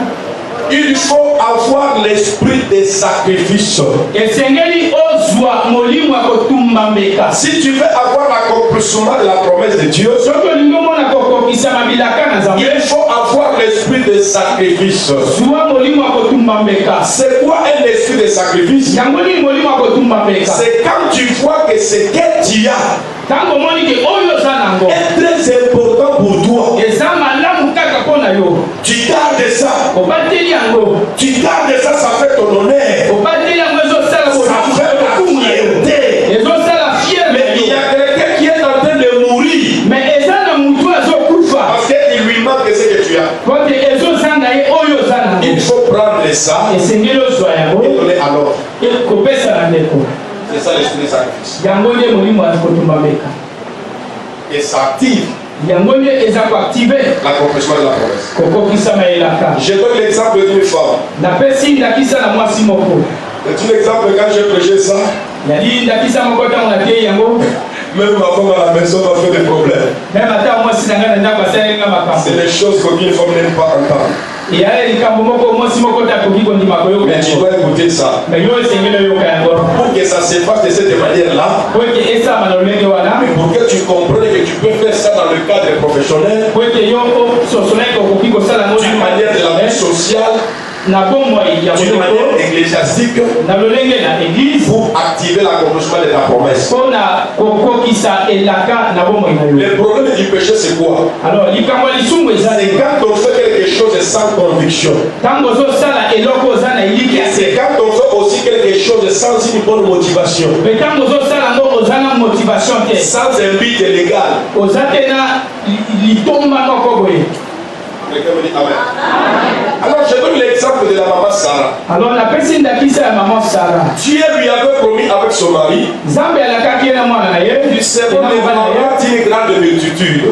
Il faut avoir l'esprit de sacrifice. esengeli ozwa molimo ya kotumba mbeka. Si tu veux avoir l'accomplissement de la promesse de Dieu, Soki olingi omona kokokisama bilaka na Nzambe, il faut avoir l'esprit de sacrifice. zwa molimo ya kotumba mbeka. C'est quoi un esprit de sacrifice? Yango nini molimo ya kotumba mbeka? C'est quand tu vois que ce que tu as Ntango omoni ke oyo oza nango est très important pour toi. eza malamu kaka mpo na yo, Tu gardes ça. obateli yango, Tu gardes ça, ça fait ton honneur. obateli yango ezosala Ça fait la bokumu na yo, fierté. ezosala fiere Mais na il y yo. a quelqu'un qui est en train de mourir ça esengeli ozwa yango et donner à l'autre. kopesa na ndeko. C'est ça l'esprit de sacrifice. Yango nde molimo ya kotumba meka. Et ça active Yango nde eza koactive l'accomplissement de la promesse. kokokisama elaka. Je donne l'exemple d'une femme. Napesi ndakisa na mwasi moko. C'est un exemple quand j'ai prêché ça. Yali ndakisa moko ntango natei yango. Même ma femme à la maison m'a fait des problèmes. Même ata mwasi na ngai na ndako asalenga makambo. C'est des choses qu'aucune femme n'aime pas entendre. Ya likambo moko mwasi moko takoki kondima koyoka. Mais tu dois écouter ça. Mais yo esengeli oyoka yango. Pour que ça se fasse de cette manière-là. Po ete esama na lolenge wana. Mais pour que tu comprennes que tu peux faire ça dans le cadre professionnel. Po ete yo sosoleki okoki kosala ngo D'une manière de la vie sociale. na bomoi ya D'une manière ecclésiastique. na lolenge na église. Pour activer l'accomplissement de ta promesse. Pona kokokisa elaka na bomoi na yo. Le problème du péché c'est quoi? Alors likambo lisumu eza C'est quand on fait quelque chose sans conviction. tango ozosala eloko oza na eliki Et c'est quand on fait aussi quelque chose sans une bonne motivation. me tango ozosala ngo oza na motivation te Sans un but légal. oza te na litomba moko boye. Quelqu'un me dit Amen. Alors je donne l'exemple de la maman Sarah. Alors napesi ndakisa ya mama Sara. Dieu lui avait promis avec son mari. Nzambe alakaki ye na mwana na ye Du serment de une grande multitude.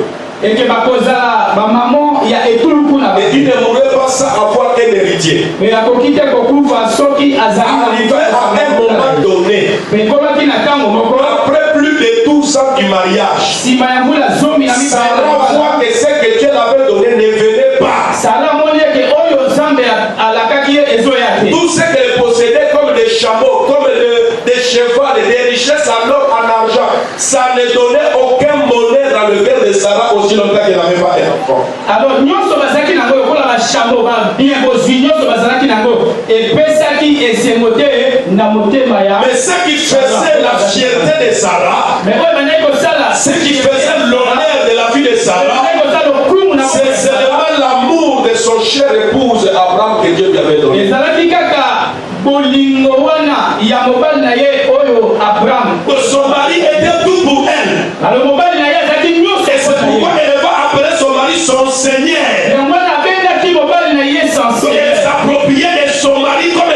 eke bakozala bamamo ya etuluku na Et il ne mourrait pas sans avoir un héritier. me akoki te kokufa soki azali Arrivé à un moment donné, me ekomaki na ntango moko après plus de 12 ans du mariage, nsima ya mbula zomi na Sarah mibale voit que ce que Dieu l'avait donné ne venait pas. Sara amoni eke oyo Nzambe alakaki ye ezoya te. Tout ce qu'elle possédait comme des chameaux, comme des chevaux, des richesses en or, en argent, ça ne donnait aucun monnaie dans le cœur de Sarah aussi longtemps qu'elle n'avait pas un enfant. Alors nyonso bazalaki nango lokola bashamo babien bozwi nyonso bazalaki nango epesaki esengo te na motema ya. Mais ce qui faisait la fierté de Sarah, mais oyo bandaki kosala ce qui faisait l'honneur de la vie de Sarah, bandaki kosala lokumu na c'est seulement l'amour de son cher épouse Abraham que Dieu lui avait donné. ezalaki kaka bolingo wana ya mobali na ye oyo Abraham. Son mari était tout pour elle. alors mobali na ye azalaki nyonso Et c'est pourquoi elle va appeler son mari son Seigneur. yango nabendaki mobali na ye Elle sensible s'appropriait de son mari comme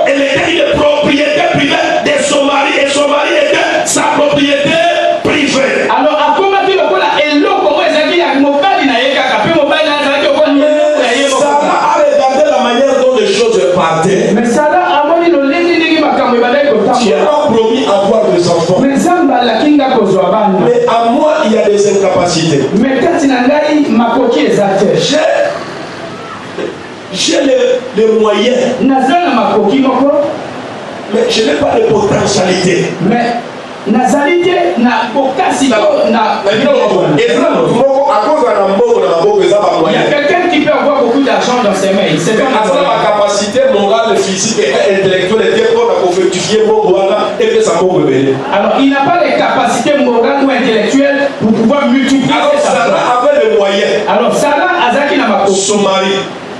elle était une propriété privée de son mari et son mari était sa propriété privée. alors akomaki lokola eloko oyo ezalaki ya mobali na ye kaka mpe mobali na ye azalaki lokola eloko ya ye moko. Sarah a regardé la manière dont les choses partaient. mais Sara amoni lolenge ndenge makambo ebandaki Dieu kotambola a promis avoir des enfants. mais Nzambe alaki nga kozwa bana Mais à moi, il y a des incapacités. mais kati na ngai makoki eza te J'ai les moyens, naza na makoki moko mais je n'ai pas de potentialité. mais nazali te na bokasi to na il y a quelqu'un qui peut avoir beaucoup d'argent dans ses mains c'est pas la capacité morale, physique et intellectuelle était pour fructifier alors il n'a pas les capacités morales ou intellectuelles pour pouvoir multiplier alors ses Sarah enfants. avait les moyens. Alors Sarah azaki na makoki Son mari,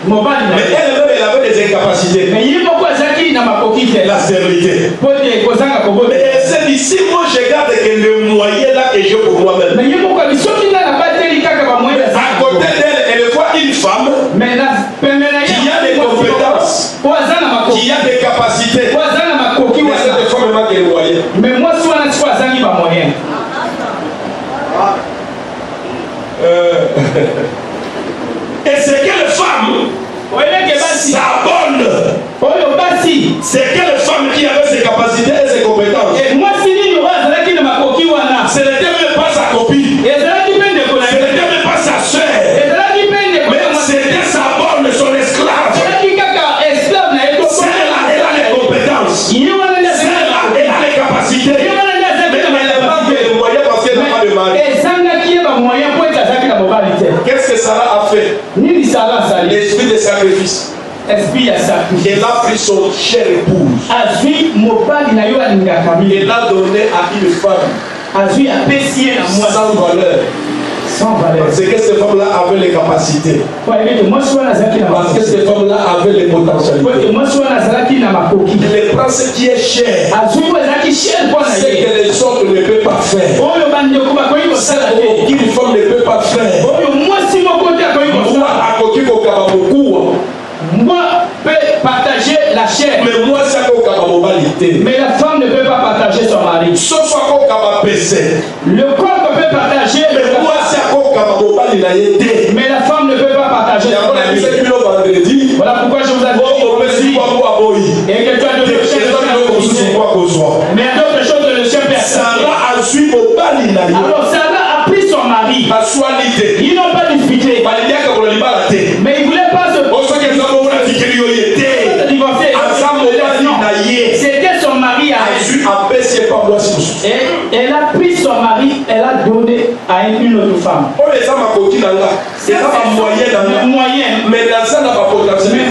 mobali na mais ye. elle-même elle avait des incapacités. mais ye moko azaki na makoki te La stérilité. po te kozanga kobota Et elle s'est dit, si moi je garde que le moyen là que j'ai pour moi-même, mais ye moko abi soki nga na bateli kaka bamoyen à côté d'elle, elle voit une femme mais na pembe na ye qui a des compétences, po aza na makoki qui a des capacités. po aza na makoki Mais wana cette femme manque les moyens. mais mwasi wana siko azangi bamoyen Et c'est quelle femme oyeleke basi s'abonne? oyo basi C'est quelle femme qui avait ses capacités et ses compétences? mwasi nini oyo azalaki na makoki wana Ce n'était même pas sa copine. ezalaki mpe ndeko na Ce ye n'était même pas sa soeur. ezalaki mpe ndeko Mais c'était sa bonne, son esclave. ezalaki kaka esclave na ye Celle-là, elle a les compétences. ye wana nde Celle-là, elle a les capacités. ye wana nde azalaki Mais na elle n'a pas les moyens parce qu'elle n'a pas de mari. ezangaki ye bamoyen mpo ete azalaki na mobali te Qu'est-ce que Sarah a fait? nini Sara azali L'esprit de sacrifice. esprit ya sacrifice Elle a pris son cher épouse. azwi mobali na yo alingaka Elle mingi l'a donné à une femme azwi apesi ye na mwasi sans valeur. sans valeur C'est que cette femme-là avait les capacités. po ayebete mwasi wana azalaki na Parce que makoki cette femme-là avait les po potentialités. ete mwasi wana azalaki na makoki Elle prend ce qui est cher. azwi po ezalaki cher mpo na Ce ye que les autres ne peuvent pas faire. oyo bandeko bakoki kosala te Aucune femme ne peut pas faire. oyo mwasi moko te akoki Moi, kosala à côté de Kababoukou, mwa mpe te. Mais la femme ne peut pas partager son mari. Sauf à quoi on PC. Le corps peut partager, Mais moi, c'est à quoi on mais la femme ne peut pas partager son mari. vendredi. Voilà pourquoi je vous avais dit. Et que tu as donné le chef mais il y a d'autres choses de le chef personne. Alors Sarah a pris son mari. Ils n'ont pas disputé. Mais ils ne voulaient pas se divorcer. C'était son mari à elle. Et elle a pris son mari, elle a donné à une autre femme. C'est pas moyen. Mais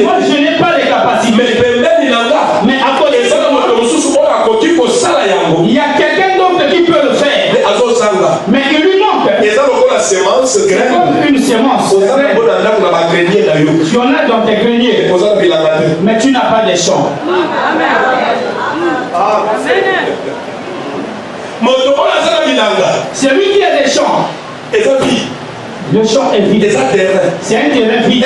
moi je n'ai pas les capacités. Mais à côté de ça, il y a quelqu'un d'autre qui peut le faire. Mais il lui manque. C'est comme une semence. Tu en as dans tes greniers. Mais tu n'as pas de champs. C'est lui qui a des champs. Le champ est vide. C'est un terrain vide.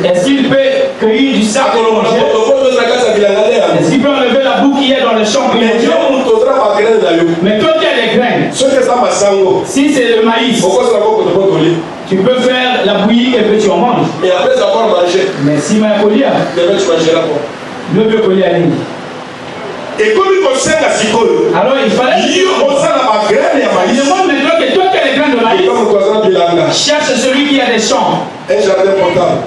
Est-ce qu'il peut cueillir du sable? Est-ce qu'il peut enlever la boue qui est dans le champ? Mais toi qui as des graines, si c'est le maïs, tu peux faire la bouillie et puis tu en manges. Et après avoir mangé, mais si ma collier, tu mangeras quoi? Le peu collier à ligne. Et comme il conseille à Sikol, alors il fallait. Il demande maintenant que toi qui as les graines de maïs, cherche celui qui a des champs. Un jardin portable.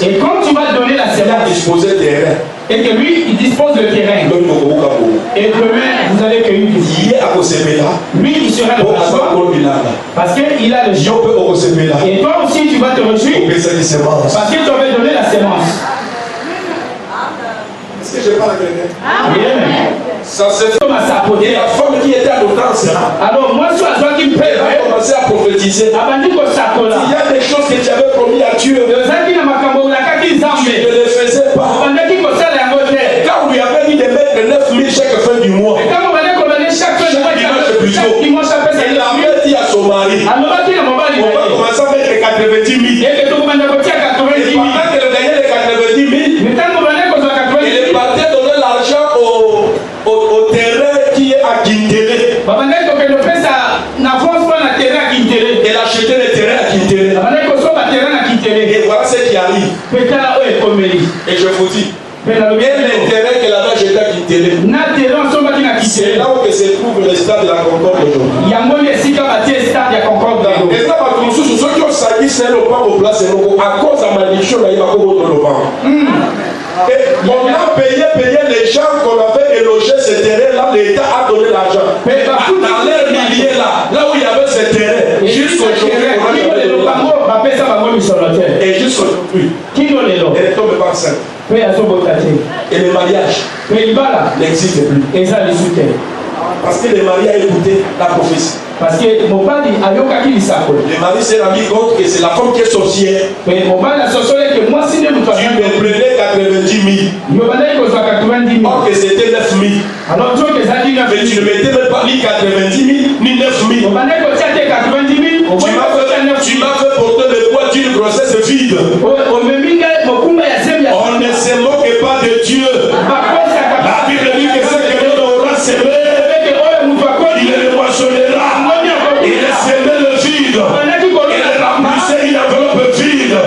Et quand tu vas donner la semence, et que lui il dispose le terrain, et demain vous allez cueillir du lui il sera le placement parce qu'il a le champ. Et toi aussi tu vas te réjouir parce que tu avais donné la semence. Est-ce que je parle à quelqu'un? Ça se fait comme à sapoter. La femme qui était à l'automne, alors moi je suis qui me paye. Elle va commencer à prophétiser. Il y a des choses que tu avais promis à Dieu. Tu ne les faisais pas. Quand on lui avait dit de mettre 9 000 chaque fin du mois, il avait dit à son mari, on va commencer à mettre 90 000. Et pendant qu'elle gagnait les 90 000, il est parti donner l'argent au terrain qui est à Quintélé. Elle a acheté le terrain à Quintélé. Et voilà ce qui arrive. Et je vous dis, le terrain qu'elle avait acheté à Quintélé, c'est là où se trouve le stade de la Concorde aujourd'hui. Ceux qui ont sali, c'est le pas au place à cause de la malédiction, il y a beaucoup de et on a payé les gens qu'on avait élogé ce terrain-là, l'État a donné l'argent. Mais dans l'air millier là où il y avait ce terrain, jusqu'aujourd'hui, et jusqu'aujourd'hui, elle est tombée enceinte. Et le mariage n'existe plus. Parce que le mari a écouté la prophétie. Parce que mon père dit le mari s'est rendu compte que c'est la femme qui est sorcière. Mais mon père a sorcière que moi si tu me prenais 90 000. Or que c'était 9 000. Alors tu mais tu ne mettais même pas ni 90 000 ni 9 000. Tu m'as fait porter le poids d'une grossesse vide. On ne se moque pas de Dieu. La Bible dit que ce que l'on aura semé, il le moissonnera. Il a semé le vide. Il a remplissé une enveloppe vide.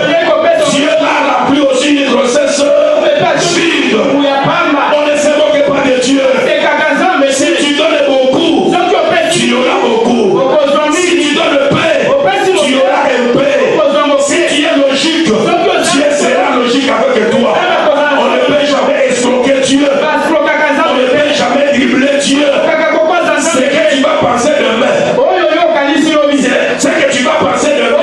Dieu a rempli aussi une grossesse vide. On ne se moque pas de Dieu. Si tu donnes beaucoup, tu auras beaucoup. Si tu donnes peu, tu auras un peu. Si tu es logique, Dieu sera logique avec toi. On ne peut jamais escroquer Dieu. On ne peut jamais dribbler Dieu. Ce que tu vas penser demain, ce que tu vas penser demain,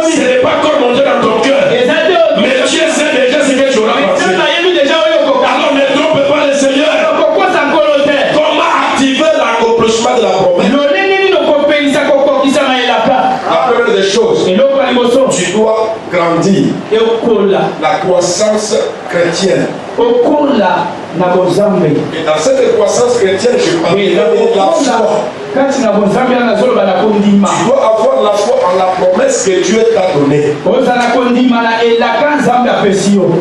ce n'est pas encore monté dans ton cœur. Mais Dieu sait déjà ce que tu auras pensé. Alors ne trompe pas le Seigneur. Comment activer l'accomplissement de la promesse? La première des choses, tu tu dois grandir. La croissance chrétienne. Et dans cette croissance chrétienne, je parle de la foi. Tu dois avoir la foi en la promesse que Dieu t'a donnée.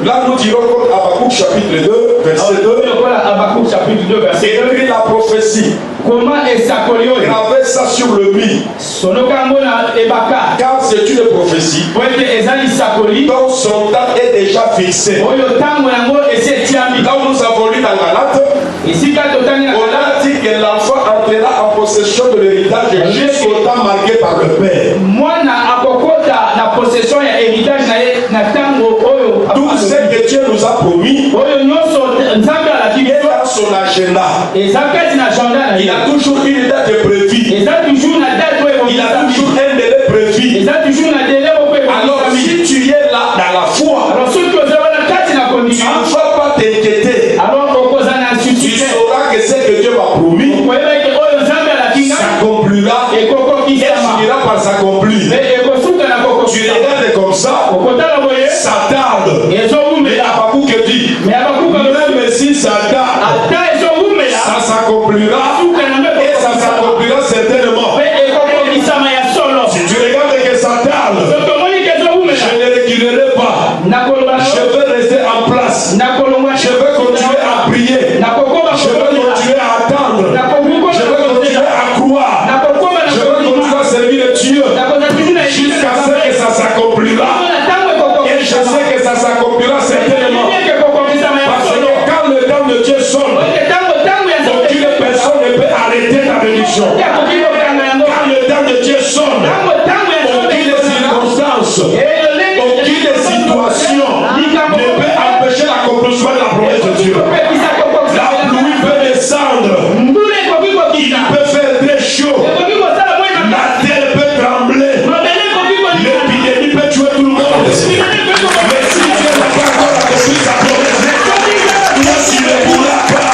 Là, nous dirons comme Habakkuk chapitre 2, verset 2. Écris la prophétie. Gravez ça sur le mur. Car c'est une prophétie dont son temps est déjà fixé. Là où nous avons lu dans Galates, on a dit que l'enfant entrera en possession de l'héritage jusqu'au temps marqué par le Père. Tout ce que Dieu nous a promis, et dans son agenda, il a toujours une date prévue. Il a toujours un délai prévu. Alors si tu es là dans la foi, tu ne vas pas t'inquiéter. Tu sauras que ce que Dieu m'a promis s'accomplira et finira par s'accomplir. Tu regardes comme ça, ça tarde. Mais Habakkuk dit, même si ça tarde, ça s'accomplira et ça s'accomplira certainement. Si tu regardes que ça tarde, je ne reculerai pas. Je vais rester en place. Je vais continuer à prier. Je vais continuer à attendre. Je vais continuer à croire. Je vais continuer à servir Dieu jusqu'à ce que ça s'accomplira. Et je sais que ça s'accomplira certainement. Parce que quand le temps de Dieu sonne, aucune personne ne peut arrêter la bénédiction. Quand le temps de Dieu sonne, aucune circonstance, aucune situation ne peut empêcher l'accomplissement de la promesse de Dieu. La pluie peut descendre, il peut faire très chaud, la terre peut trembler, l'épidémie peut tuer tout le monde. Mais si Dieu n'a pas encore accompli sa promesse, toi tu ne pourras pas.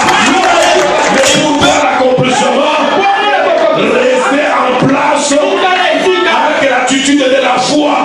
Mais pour faire l'accomplissement, rester en place avec l'attitude de la foi.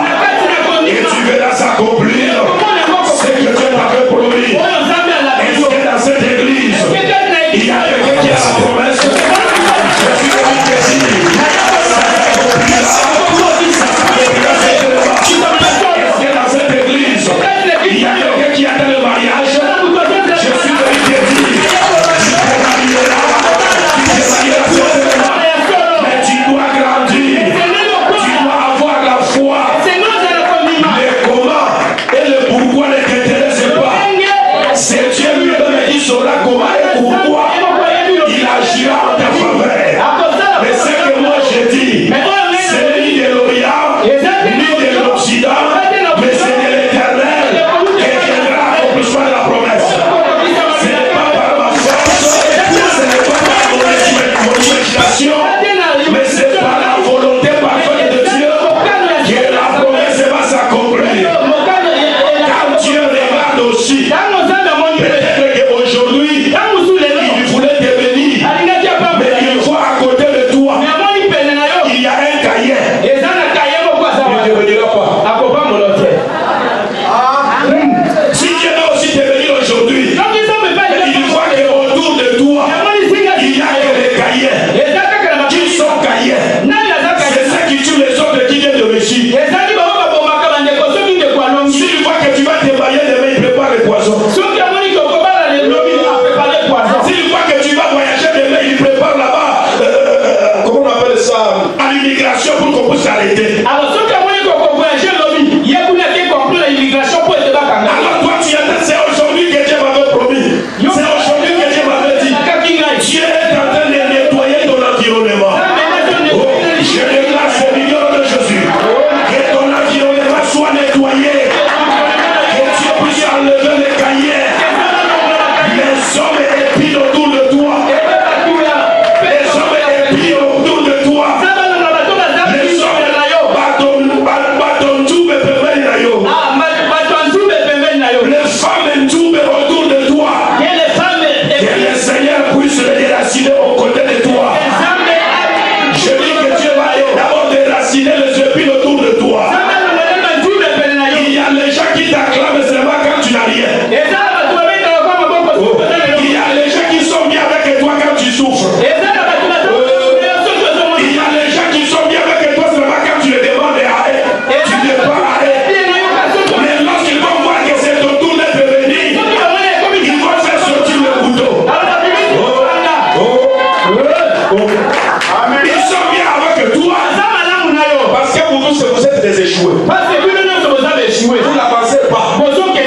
Vous n'avancez pas. Vous tournez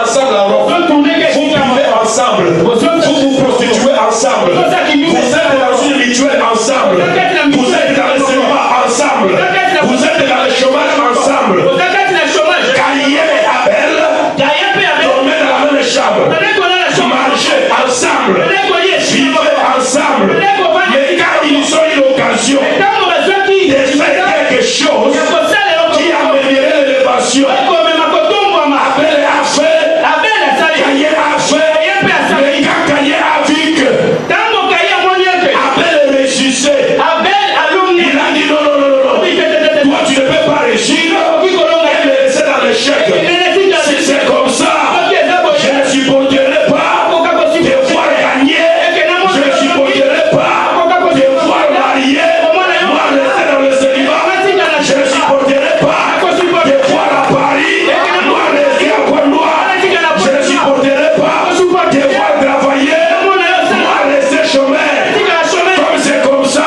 ensemble en rond. Vous vivez ensemble. Vous vous prostituez ensemble. Vous êtes dans une rituelle ensemble. Vous êtes dans le cinéma ensemble. Vous êtes dans le chômage ensemble. Caïn et Abel dormaient dans la même chambre. Marchaient ensemble. Vivaient ensemble. Mais quand ils ont eu l'occasion de faire quelque chose qui améliorait l'élévation, Abel a fait, Caïn a fait, mais quand Caïn a vu que Abel réussissait, il a dit non, toi tu ne peux pas réussir, et me laisser dans l'échec. Si c'est comme ça, je ne supporterai pas de voir gagner, je ne supporterai pas de voir marier, moi rester dans le célibat, je ne supporterai pas de voir à Paris, moi rester à Pointe-Noire, je ne supporterai pas de voir travailler, moi rester chômeur. Comme c'est comme ça,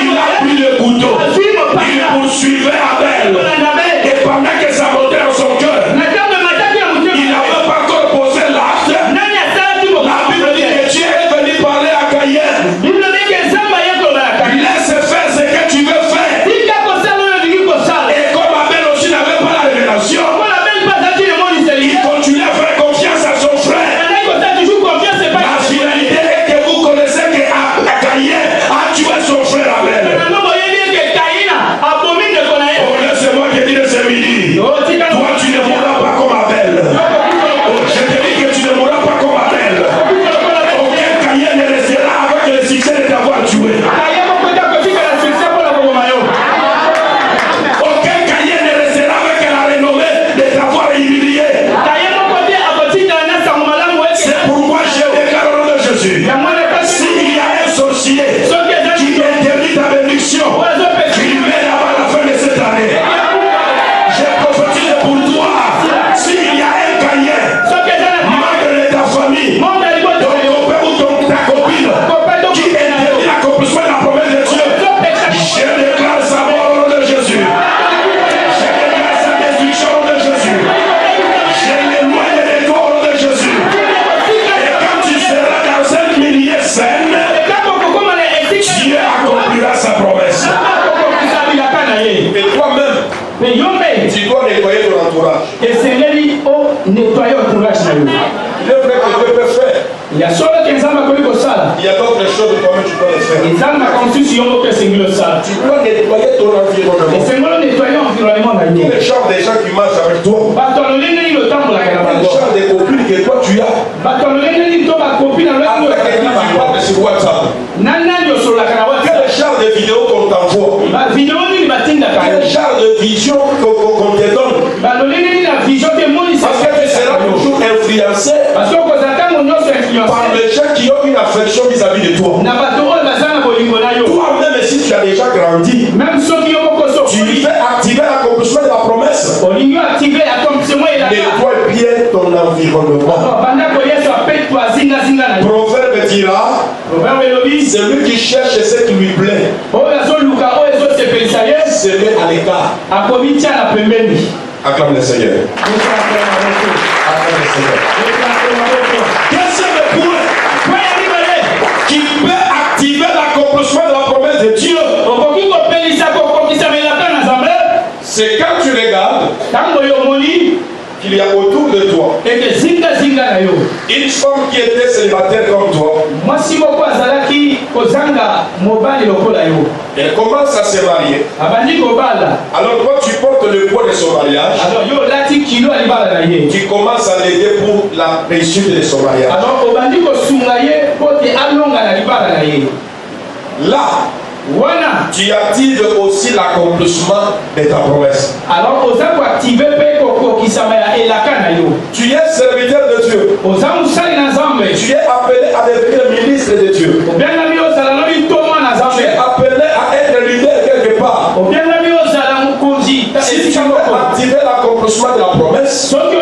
il a pris le couteau, il poursuivait Abel, et pendant que ça montait dans son cœur, il n'avait pas encore posé l'acte. La Bible dit que Dieu est venu parler à Caïn. Laisse faire ce que tu veux faire. Et comme Abel aussi n'avait pas la révélation, il continue à faire confiance à son frère. La finalité est que vous connaissez que Caïn a tué son frère Abel. Oh, laisse-moi te dire ce midi. Toi, tu ne mourras pas comme Abel. Oh, je te dis que tu ne mourras pas comme Abel. Aucun Caïn ne restera avec le succès de t'avoir tué. Aucun Caïn ne restera avec la renommée de t'avoir humilié. C'est pourquoi je déclare au nom de Jésus. S'il y a un sorcier qui interdit ta bénédiction, qu'il meurt avant la fin de cette année. Je prophétise pour toi. S'il y a un Caïn, membre de ta famille, ton copain ou ta copine, qui interdit l'accomplissement de la promesse de Dieu, je déclare sa mort au nom de Jésus. Je déclare sa destruction au nom de Jésus. Je l'éloigne de toi au nom de Jésus. Et quand tu seras dans cette milieu saine, Dieu accomplira sa promesse. Et toi-même, tu dois nettoyer ton entourage. Il est vrai que Dieu peut faire. Il y a d'autres choses que toi-même tu dois les faire. Tu dois nettoyer ton environnement. Quel genre de gens qui marchent avec toi? Quel genre de copines que toi tu as? Après que tu parles sur WhatsApp. Quel genre de vidéos qu'on t'envoie? Quel genre de vision qu'on te donne? Parce que tu seras toujours influencé par les gens qui ont une affection vis-à-vis de toi. Toi-même, si tu as déjà grandi, tu fais activer l'accomplissement de la promesse. Nettoie bien ton environnement. Proverbe dira, celui qui cherche ce qui lui plaît se met à l'écart. Acclame le Seigneur. Acclame le Seigneur. Deuxième point qui peut activer l'accomplissement de la promesse de Dieu, c'est quand tu regardes qu'il y a autour de toi une femme qui était célibataire comme toi. Elle commence à se marier. Alors toi tu portes le poids de son mariage. Tu commences à l'aider pour la réussite de son mariage. Là, tu actives aussi l'accomplissement de ta promesse. Tu es serviteur de Dieu. Tu es appelé à devenir ministre de Dieu. Tu es appelé à être leader quelque part. Si tu veux activer l'accomplissement de la promesse, sois le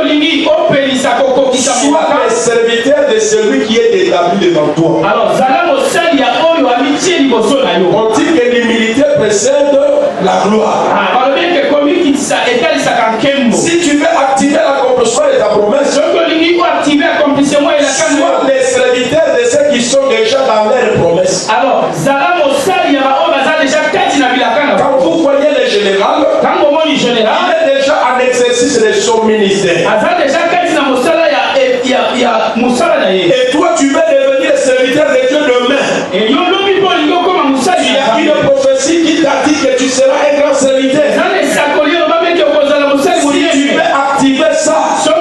serviteur de celui qui est établi devant toi. On dit que l'humilité précède la gloire. Si tu veux activer l'accomplissement de ta promesse, sois les serviteurs de ceux qui sont déjà dans leur promesse. Alors, quand vous voyez le général, il est déjà en exercice de son ministère. Et toi, tu veux devenir serviteur de Dieu demain. Il y a une prophétie qui t'a dit que tu seras un grand serviteur. Si tu veux activer ça, sois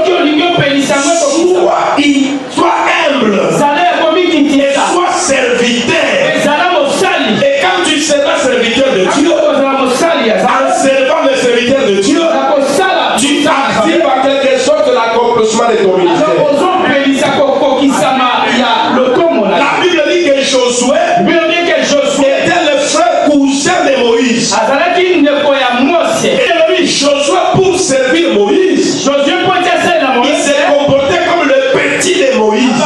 humble et sois serviteur. Et quand tu seras serviteur de Dieu, en servant le serviteur de Dieu, tu t'actives en quelque sorte l'accomplissement de ton ministère. La Bible dit que Josué était le frère cousin de Moïse. Et Josué, pour servir Moïse, il s'est comporté comme le petit de Moïse.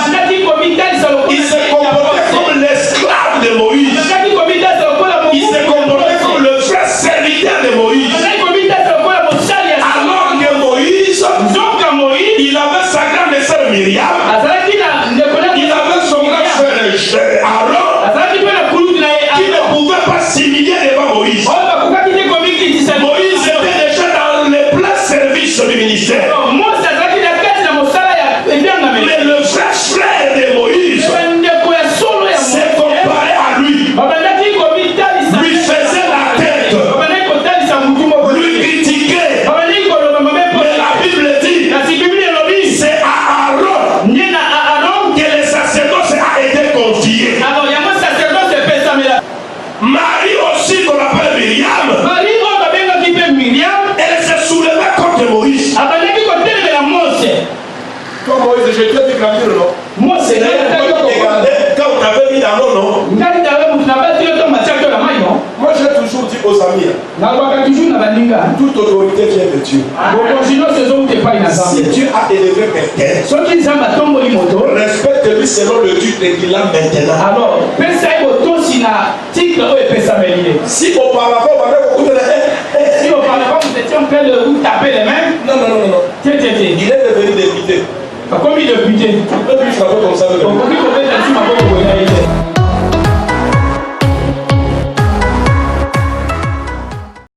Il s'est comporté comme l'esclave de Moïse. Il s'est comporté comme le frère serviteur de Moïse. Alors que Moïse, il avait sa grande sœur Myriam. Il avait son grand frère Aaron, qui ne pouvait pas s'humilier devant Moïse. Moïse était déjà dans les pleins services du ministère. Mais le vrai frère de Moïse s'est comparé à lui, lui faisait la tête, lui critiquait. Mais la Bible dit, c'est à Aaron que le sacerdoce a été confié. Marie aussi, qu'on appelle Myriam, elle s'est soulevée contre Moïse. Toi, Moïse, je t'ai dit grandir, non? Quand on t'avait mis dans l'eau, non? Moi, j'ai toujours dit aux amis, toute autorité vient de Dieu. Si Dieu a élevé quelqu'un, respecte-lui selon le titre qu'il a maintenant. Si auparavant, vous étiez vous taper les mains, non. Il est devenu député. Comme il est député, il peut plus frapper comme ça.